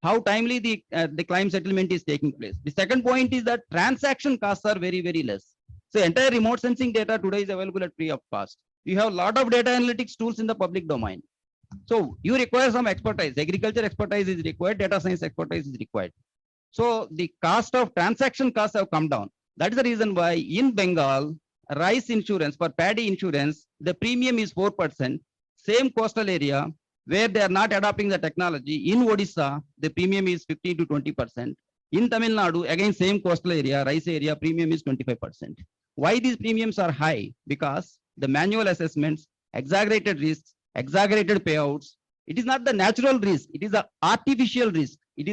[SPEAKER 4] how timely the claim settlement is taking place. The second point is that transaction costs are very, very less. So entire remote sensing data today is available at free of cost. You have a lot of data analytics tools in the public domain. So you require some expertise, agriculture expertise is required, data science expertise is required. So the cost of transaction costs have come down. That is the reason why in Bengal, rice insurance for paddy insurance, the premium is 4%, same coastal area where they are not adopting the technology. In Odisha, the premium is 15 to 20%. In Tamil Nadu, again, same coastal area, rice area, premium is 25%. Why these premiums are high? Because the manual assessments, exaggerated risks, exaggerated payouts. It is not the natural risk. It is the artificial risk. It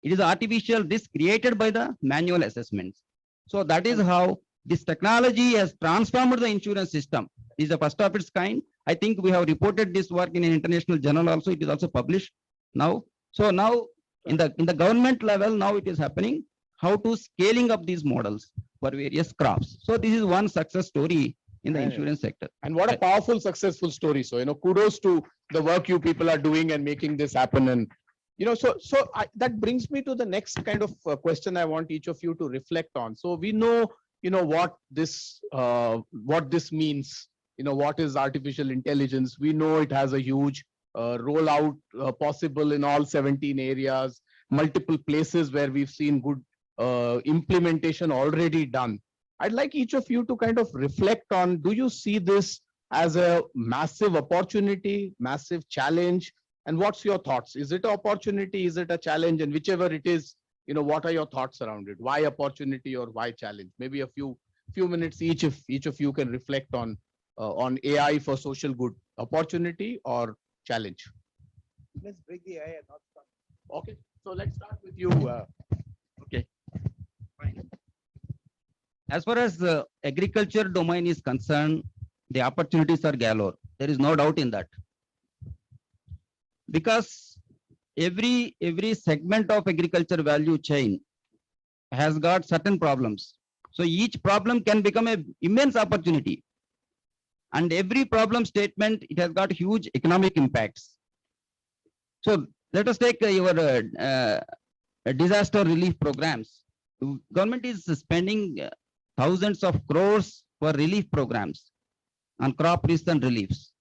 [SPEAKER 4] is artificial risk created by the manual assessments. So that is how this technology has transformed the insurance system. It is the first of its kind. I think we have reported this work in an international journal also. It is also published now. So now in the government level, now it is happening. How to scaling up these models for various crops. So this is one success story in the insurance sector.
[SPEAKER 1] And what a powerful, successful story. So, kudos to the work you people are doing and making this happen. And, that brings me to the next kind of question I want each of you to reflect on. So we know, what this means, what is artificial intelligence. We know it has a huge rollout possible in all 17 areas, multiple places where we've seen good implementation already done. I'd like each of you to kind of reflect on, do you see this as a massive opportunity, massive challenge? And what's your thoughts? Is it an opportunity? Is it a challenge? And whichever it is, what are your thoughts around it? Why opportunity or why challenge? Maybe a few minutes each, if each of you can reflect on AI for social good, opportunity or challenge.
[SPEAKER 2] Let's break the AI and not start.
[SPEAKER 1] Okay, so let's start with you.
[SPEAKER 4] Okay, fine. As far as the agriculture domain is concerned, the opportunities are galore. There is no doubt in that. Because every segment of agriculture value chain has got certain problems. So each problem can become an immense opportunity. And every problem statement, it has got huge economic impacts. So let us take your disaster relief programs. Government is spending thousands of crores for relief programs on crop risks and reliefs.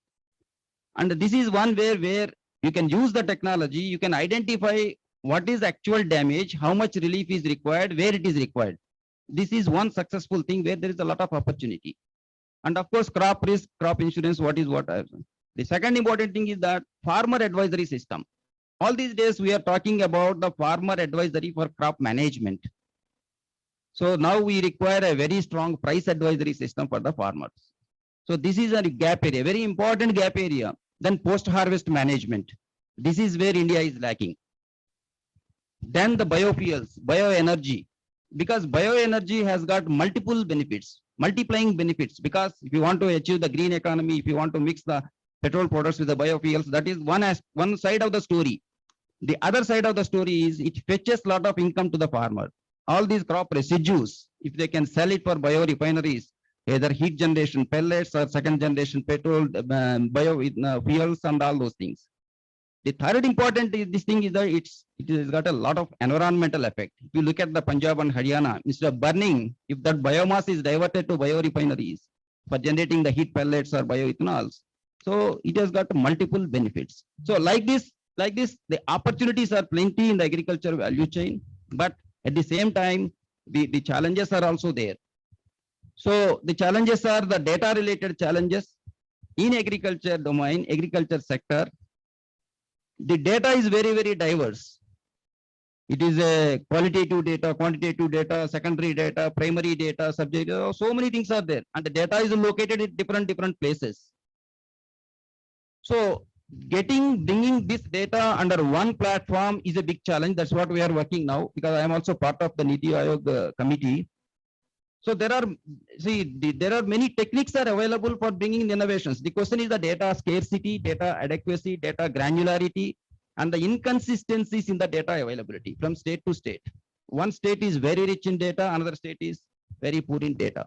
[SPEAKER 4] And this is one where you can use the technology, you can identify what is actual damage, how much relief is required, where it is required. This is one successful thing where there is a lot of opportunity. And of course, crop risk, crop insurance, what is what. The second important thing is that farmer advisory system. All these days, we are talking about the farmer advisory for crop management. So now we require a very strong price advisory system for the farmers. So this is a gap area, very important gap area. Then post-harvest management. This is where India is lacking. Then the biofuels, bioenergy, because bioenergy has got multiple benefits, multiplying benefits, because if you want to achieve the green economy, if you want to mix the petrol products with the biofuels, that is one side of the story. The other side of the story is it fetches a lot of income to the farmer. All these crop residues, if they can sell it for biorefineries, either heat generation pellets or second generation petrol, biofuels and all those things. The third important this thing is that it has got a lot of environmental effect. If you look at the Punjab and Haryana, instead of burning, if that biomass is diverted to biorefineries for generating the heat pellets or bioethanols, so it has got multiple benefits. So like this, the opportunities are plenty in the agriculture value chain, but at the same time, the challenges are also there. So the challenges are the data related challenges in agriculture domain, agriculture sector. The data is very, very diverse. It is a qualitative data, quantitative data, secondary data, primary data, subject data, so many things are there. And the data is located in different places. So bringing this data under one platform is a big challenge. That's what we are working now, because I am also part of the NITI Aayog committee. So there are, there are many techniques are available for bringing in innovations. The question is the data scarcity, data adequacy, data granularity, and the inconsistencies in the data availability from state to state. One state is very rich in data, another state is very poor in data.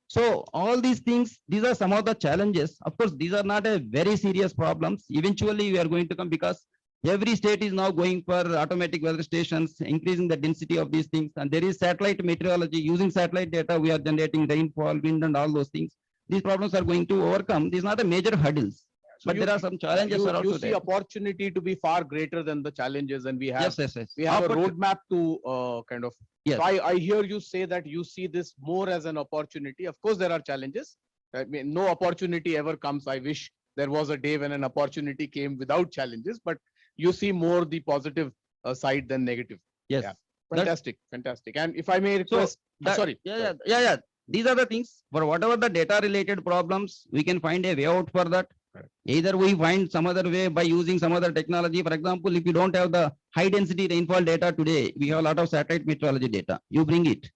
[SPEAKER 4] So all these things, these are some of the challenges. Of course, these are not a very serious problems. Eventually, we are going to come because every state is now going for automatic weather stations, increasing the density of these things. And there is satellite meteorology. Using satellite data, we are generating rainfall, wind, and all those things. These problems are going to overcome. These are not a major hurdles.
[SPEAKER 1] So
[SPEAKER 4] But there are some challenges are also
[SPEAKER 1] you see
[SPEAKER 4] there.
[SPEAKER 1] opportunity to be far greater than the challenges, and we have
[SPEAKER 4] Yes.
[SPEAKER 1] we have a
[SPEAKER 4] Opportu-
[SPEAKER 1] roadmap to kind of.
[SPEAKER 4] Yes.
[SPEAKER 1] So I hear you say that you see this more as an opportunity. Of course, there are challenges. I mean, no opportunity ever comes. I wish there was a day when an opportunity came without challenges, but you see more the positive side than negative.
[SPEAKER 4] Yes.
[SPEAKER 1] Yeah.
[SPEAKER 4] That's-
[SPEAKER 1] Fantastic. And if I may request, sorry.
[SPEAKER 4] Yeah. These are the things for whatever the data related problems, we can find a way out for that.
[SPEAKER 1] Correct.
[SPEAKER 4] Either we find some other way by using some other technology. For example, if you don't have the high density rainfall data today, we have a lot of satellite meteorology data. You bring it.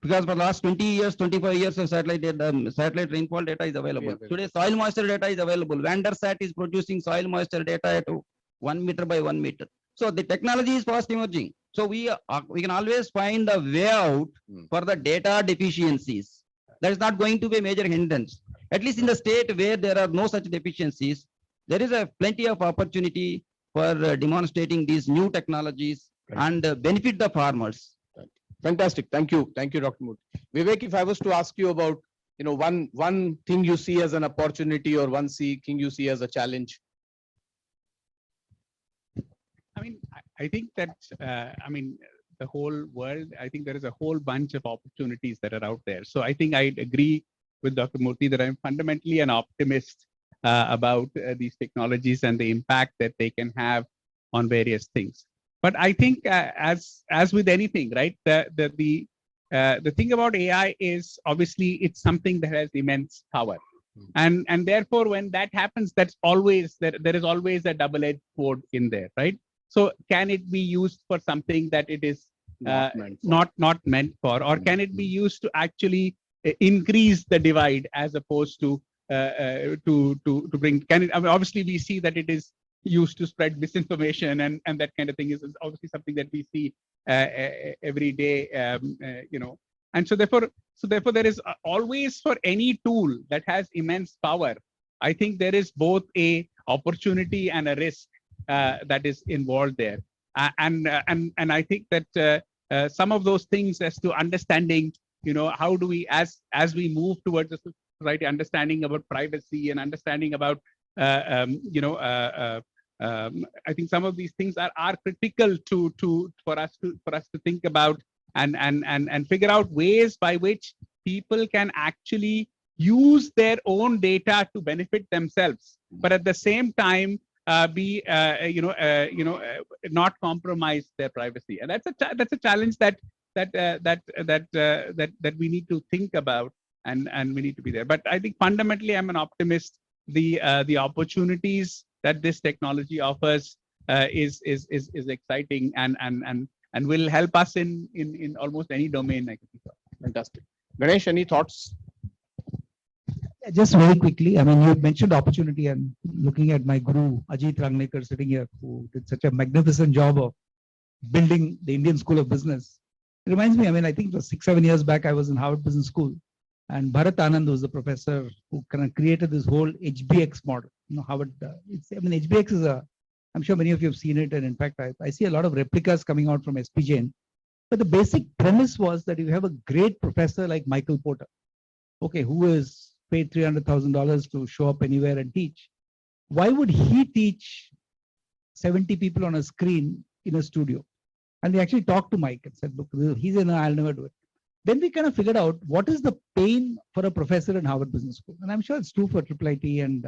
[SPEAKER 4] Because for the last 20 years, 25 years of satellite data, satellite rainfall data is available.
[SPEAKER 1] available.
[SPEAKER 4] Today, soil moisture data is available. Vandersat is producing soil moisture data at 1 meter by 1 meter. So the technology is fast emerging. So we can always find a way out for the data deficiencies. That is not going to be a major hindrance. At least in the state where there are no such deficiencies, there is a plenty of opportunity for demonstrating these new technologies and benefit the farmers.
[SPEAKER 1] Fantastic. Thank you, Dr. Murthy. Vivek, if I was to ask you about, one thing you see as an opportunity or one thing you see as a challenge.
[SPEAKER 3] I mean, I think that, the whole world, I think there is a whole bunch of opportunities that are out there. So I think I'd agree with Dr. Murthy that I'm fundamentally an optimist about these technologies and the impact that they can have on various things. But I think as with anything, right, the thing about AI is obviously it's something that has immense power. And therefore, when that happens, that's always there is always a double-edged sword in there, right? So can it be used for something that it is not meant for, or can it be used to actually increase the divide as opposed to bring? Can it? I mean, obviously, we see that it is used to spread misinformation, and that kind of thing is obviously something that we see every day, And so therefore, there is always, for any tool that has immense power, I think there is both a opportunity and a risk that is involved there. And I think that some of those things as to understanding, how do we, as we move towards the society, understanding about privacy and understanding about, I think some of these things are critical for us to think about and figure out ways by which people can actually use their own data to benefit themselves, but at the same time not compromise their privacy. And that's a challenge that we need to think about, and we need to be there. But I think fundamentally, I'm an optimist. The opportunities that this technology offers is exciting and will help us in almost any domain. I think.
[SPEAKER 1] Fantastic. Ganesh, any thoughts?
[SPEAKER 2] Just very quickly, I mean, you mentioned opportunity, and looking at my guru, Ajit Rangnekar, sitting here, who did such a magnificent job of building the Indian School of Business. It reminds me, I mean, I think it was 6-7 years back, I was in Harvard Business School, and Bharat Anand was the professor who kind of created this whole HBX model. Harvard, HBX is I'm sure many of you have seen it, and in fact, I see a lot of replicas coming out from SP Jain. But the basic premise was that you have a great professor like Michael Porter, okay, who is paid $300,000 to show up anywhere and teach. Why would he teach 70 people on a screen in a studio? And we actually talked to Mike and said, look, he's in, I'll never do it. Then we kind of figured out what is the pain for a professor in Harvard Business School. And I'm sure it's true for IIIT and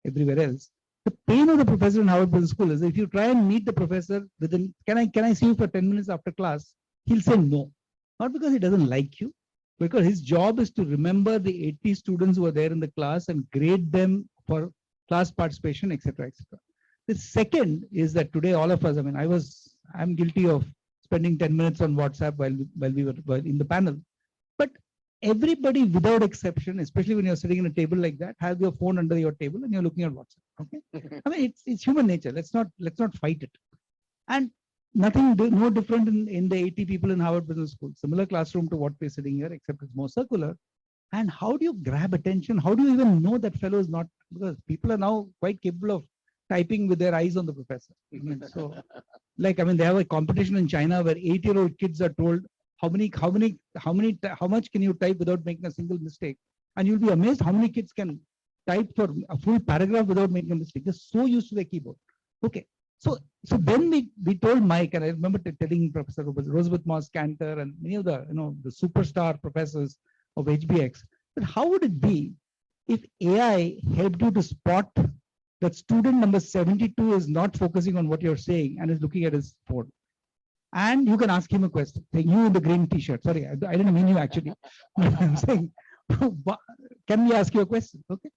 [SPEAKER 2] everywhere else. The pain of the professor in Harvard Business School is if you try and meet the professor within, can I see you for 10 minutes after class? He'll say no. Not because he doesn't like you, because his job is to remember the 80 students who are there in the class and grade them for class participation, etc., etc. The second is that today all of us, I mean, I'm guilty of spending 10 minutes on WhatsApp while we were in the panel. But everybody without exception, especially when you're sitting in a table like that, have your phone under your table and you're looking at WhatsApp. Okay. I mean, it's human nature. Let's not fight it. And no different in the 80 people in Harvard Business School. Similar classroom to what we're sitting here, except it's more circular. And how do you grab attention? How do you even know that fellow is not? Because people are now quite capable of typing with their eyes on the professor. I mean, so, they have a competition in China where 8-year-old kids are told how much can you type without making a single mistake, and you'll be amazed how many kids can type for a full paragraph without making a mistake. They're so used to the keyboard. Okay, so then we told Mike, and I remember telling Professor Rosabeth Moss Cantor and many of the the superstar professors of HBX, but how would it be if AI helped you to spot that student number 72 is not focusing on what you're saying and is looking at his phone? And you can ask him a question, saying, you in the green t-shirt. Sorry, I didn't mean you actually. I'm saying, can we ask you a question? Okay.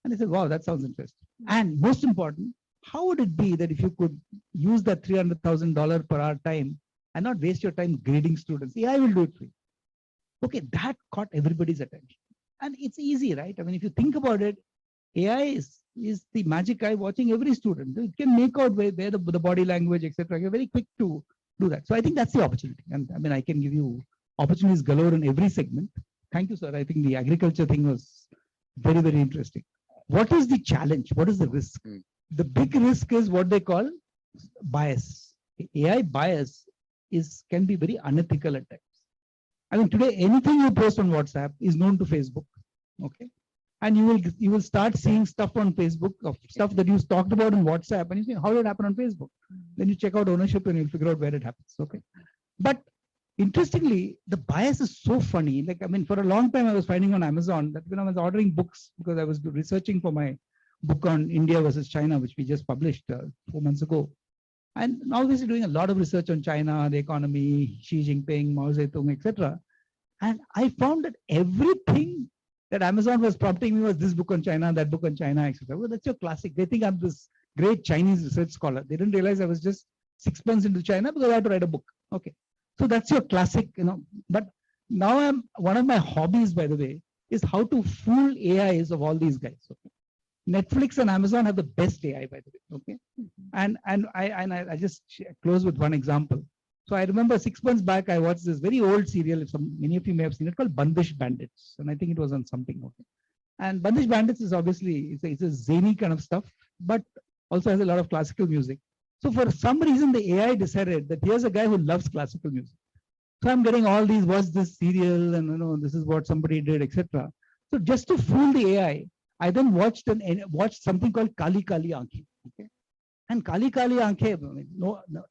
[SPEAKER 2] And he said, wow, that sounds interesting. And most important, how would it be that if you could use that $300,000 per hour time and not waste your time grading students? AI will do it for you. Okay, that caught everybody's attention. And it's easy, right? I mean, if you think about it, AI is the magic eye watching every student. It can make out where the body language, etc. You're very quick to do that. So I think that's the opportunity. And I mean, I can give you opportunities galore in every segment. Thank you, sir. I think the agriculture thing was very, very interesting. What is the challenge? What is the risk? The big risk is what they call bias. AI bias can be very unethical at times. I mean, today, anything you post on WhatsApp is known to Facebook. Okay. And you will start seeing stuff on Facebook of stuff that you talked about in WhatsApp, and you say, how did it happen on Facebook? Then you check out ownership and you'll figure out where it happens. Okay. But interestingly, the bias is so funny. Like, I mean, for a long time, I was finding on Amazon that when I was ordering books, because I was researching for my book on India versus China, which we just published 4 months ago. And now we're doing a lot of research on China, the economy, Xi Jinping, Mao Zedong, etc. And I found that everything that Amazon was prompting me was this book on China, that book on China, etc. Well, that's your classic. They think I'm this great Chinese research scholar. They didn't realize I was just 6 months into China because I had to write a book. Okay. So that's your classic, but now one of my hobbies, by the way, is how to fool AIs of all these guys. Okay? Netflix and Amazon have the best AI, by the way. Okay. And I just close with one example. So I remember 6 months back, I watched this very old serial, many of you may have seen it, called Bandish Bandits. And I think it was on something. Okay. And Bandish Bandits is obviously, it's a zany kind of stuff, but also has a lot of classical music. So for some reason, the AI decided that here's a guy who loves classical music. So I'm getting all these, watch this serial, and this is what somebody did, etc. So just to fool the AI, I then watched something called Kali Kali Aankhein. Okay. And Kali Kali Aankhein,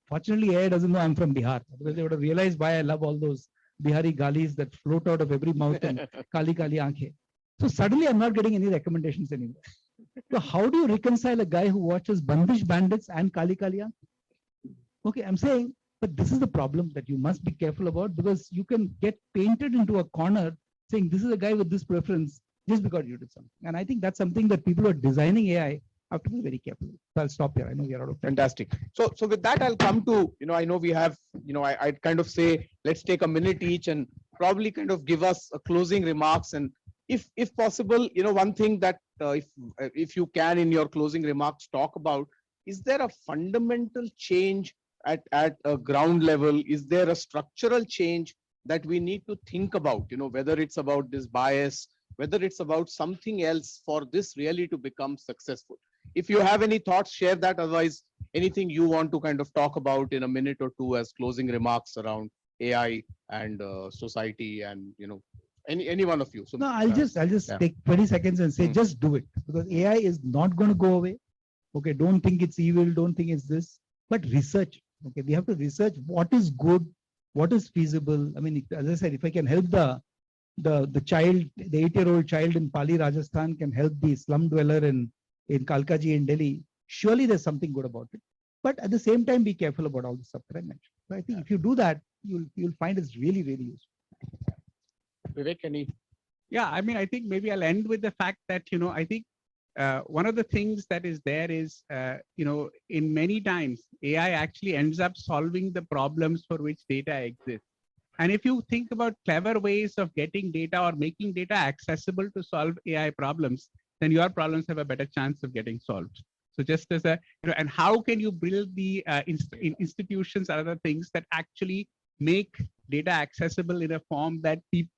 [SPEAKER 2] fortunately, AI doesn't know I'm from Bihar, because they would have realized why I love all those Bihari galis that float out of every mouth and Kali Kali Aankhein. So suddenly I'm not getting any recommendations anymore. So how do you reconcile a guy who watches Bandish Bandits and Kali Kali Aankhein? Okay, I'm saying, but this is the problem that you must be careful about, because you can get painted into a corner saying this is a guy with this preference just because you did something. And I think that's something that people who are designing AI have to be very careful. So I'll stop here. I know we are out of time.
[SPEAKER 1] Fantastic. So with that, I'll come to, I know we have, I'd kind of say, let's take a minute each and probably kind of give us a closing remarks. And if possible, one thing that if you can in your closing remarks talk about, is there a fundamental change at a ground level? Is there a structural change that we need to think about, whether it's about this bias, whether it's about something else for this really to become successful? If you have any thoughts, share that. Otherwise, anything you want to kind of talk about in a minute or two as closing remarks around AI and society and, any one of you. So
[SPEAKER 2] no, I'll just take 20 seconds and say, just do it, because AI is not going to go away. Okay. Don't think it's evil. Don't think it's this, but research. Okay. We have to research what is good, what is feasible. I mean, as I said, if I can help the child, the 8-year-old child in Pali, Rajasthan can help the slum dweller in Kalkaji in Delhi, surely there's something good about it. But at the same time, be careful about all the stuff that I mentioned. So I think if you do that, you'll find it's really, really useful.
[SPEAKER 1] Vivek, any?
[SPEAKER 3] Yeah, I mean, I think maybe I'll end with the fact that, I think one of the things that is there is, in many times, AI actually ends up solving the problems for which data exists. And if you think about clever ways of getting data or making data accessible to solve AI problems, then your problems have a better chance of getting solved. So just as a, and how can you build the institutions or other things that actually make data accessible in a form that people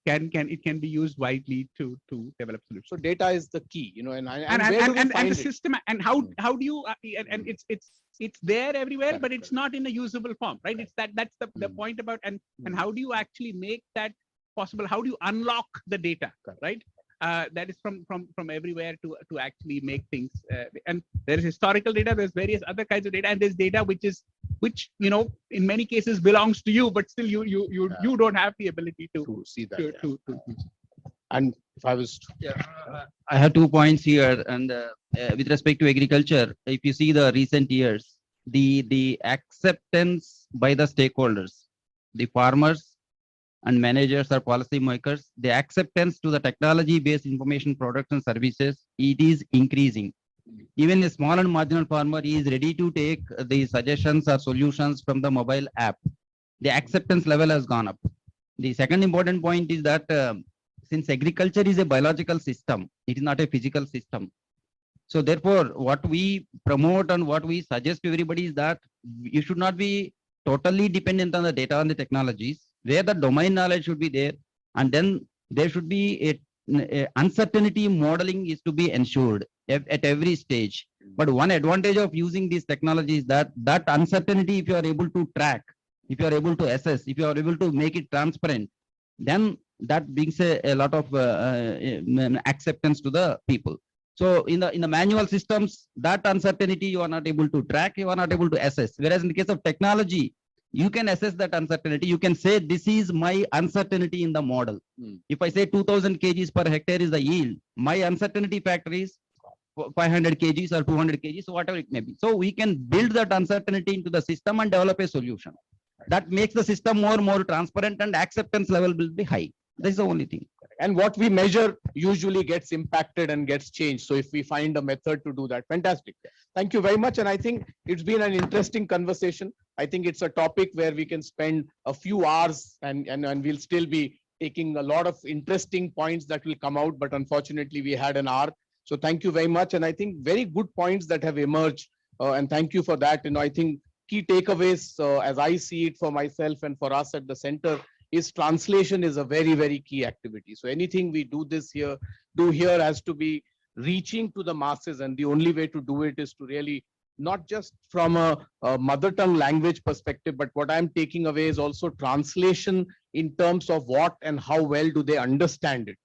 [SPEAKER 3] it can be used widely to develop solutions.
[SPEAKER 1] So data is the key, and
[SPEAKER 3] And
[SPEAKER 1] where do we
[SPEAKER 3] and
[SPEAKER 1] find
[SPEAKER 3] the
[SPEAKER 1] it?
[SPEAKER 3] system, and how do you and it's there everywhere,
[SPEAKER 1] Correct,
[SPEAKER 3] but it's not in a usable form, right? It's that's the
[SPEAKER 1] Mm.
[SPEAKER 3] point about, and
[SPEAKER 1] Mm.
[SPEAKER 3] how do you actually make that possible? How do you unlock the data,
[SPEAKER 1] Correct.
[SPEAKER 3] right? That is from everywhere to actually make things. And there is historical data. There's various other kinds of data, and there's data which in many cases belongs to you, but still you don't have the ability
[SPEAKER 1] To see that.
[SPEAKER 3] to,
[SPEAKER 1] Yeah.
[SPEAKER 3] to
[SPEAKER 1] And if I was
[SPEAKER 4] I have 2 points here, and with respect to agriculture, if you see the recent years, the acceptance by the stakeholders, the farmers and managers or policy makers, the acceptance to the technology-based information products and services, it is increasing. Even a small and marginal farmer is ready to take the suggestions or solutions from the mobile app. The acceptance level has gone up. The second important point is that since agriculture is a biological system, it is not a physical system. So therefore, what we promote and what we suggest to everybody is that you should not be totally dependent on the data and the technologies, where the domain knowledge should be there, and then there should be a uncertainty modeling is to be ensured at every stage. But one advantage of using these technologies is that uncertainty, if you are able to track, if you are able to assess, if you are able to make it transparent, then that brings a lot of acceptance to the people. So in the manual systems, that uncertainty you are not able to track, you are not able to assess. Whereas in the case of technology, you can assess that uncertainty. You can say, this is my uncertainty in the model. If I say 2000 kgs per hectare is the yield, my uncertainty factor is 500 kgs or 200 kgs, so whatever it may be. So we can build that uncertainty into the system and develop a solution. That makes the system more transparent, and acceptance level will be high. That's the only thing.
[SPEAKER 1] And what we measure usually gets impacted and gets changed. So if we find a method to do that, fantastic. Thank you very much. And I think it's been an interesting conversation. I think it's a topic where we can spend a few hours, and we'll still be taking a lot of interesting points that will come out. But unfortunately, we had an hour. So thank you very much. And I think very good points that have emerged. And thank you for that. I think key takeaways, as I see it for myself and for us at the center, is translation is a very key activity. So anything we do here has to be reaching to the masses, and the only way to do it is to really not just from a mother tongue language perspective, but what I'm taking away is also translation in terms of what and how well do they understand it.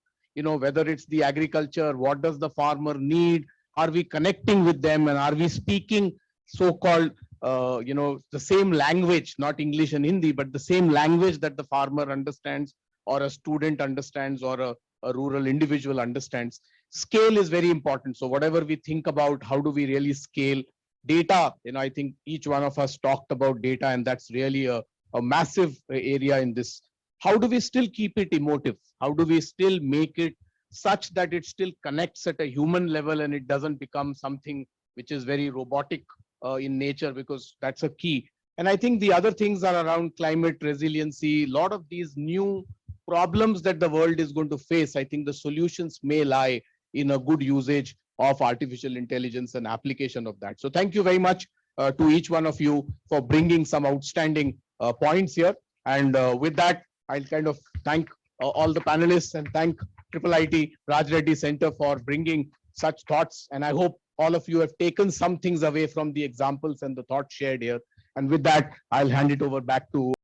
[SPEAKER 1] Whether it's the agriculture, what does the farmer need? Are we connecting with them, and are we speaking so-called the same language, not English and Hindi, but the same language that the farmer understands, or a student understands, or a rural individual understands. Scale is very important. So whatever we think about, how do we really scale data? I think each one of us talked about data, and that's really a massive area in this. How do we still keep it emotive? How do we still make it such that it still connects at a human level, and it doesn't become something which is very robotic in nature, because that's a key. And I think the other things are around climate resiliency, a lot of these new problems that the world is going to face. I think the solutions may lie in a good usage of artificial intelligence and application of that. So thank you very much to each one of you for bringing some outstanding points here. And with that, I'll kind of thank all the panelists and thank IIIT Raj Reddy Center for bringing such thoughts. And I hope all of you have taken some things away from the examples and the thoughts shared here. And with that, I'll hand it over back to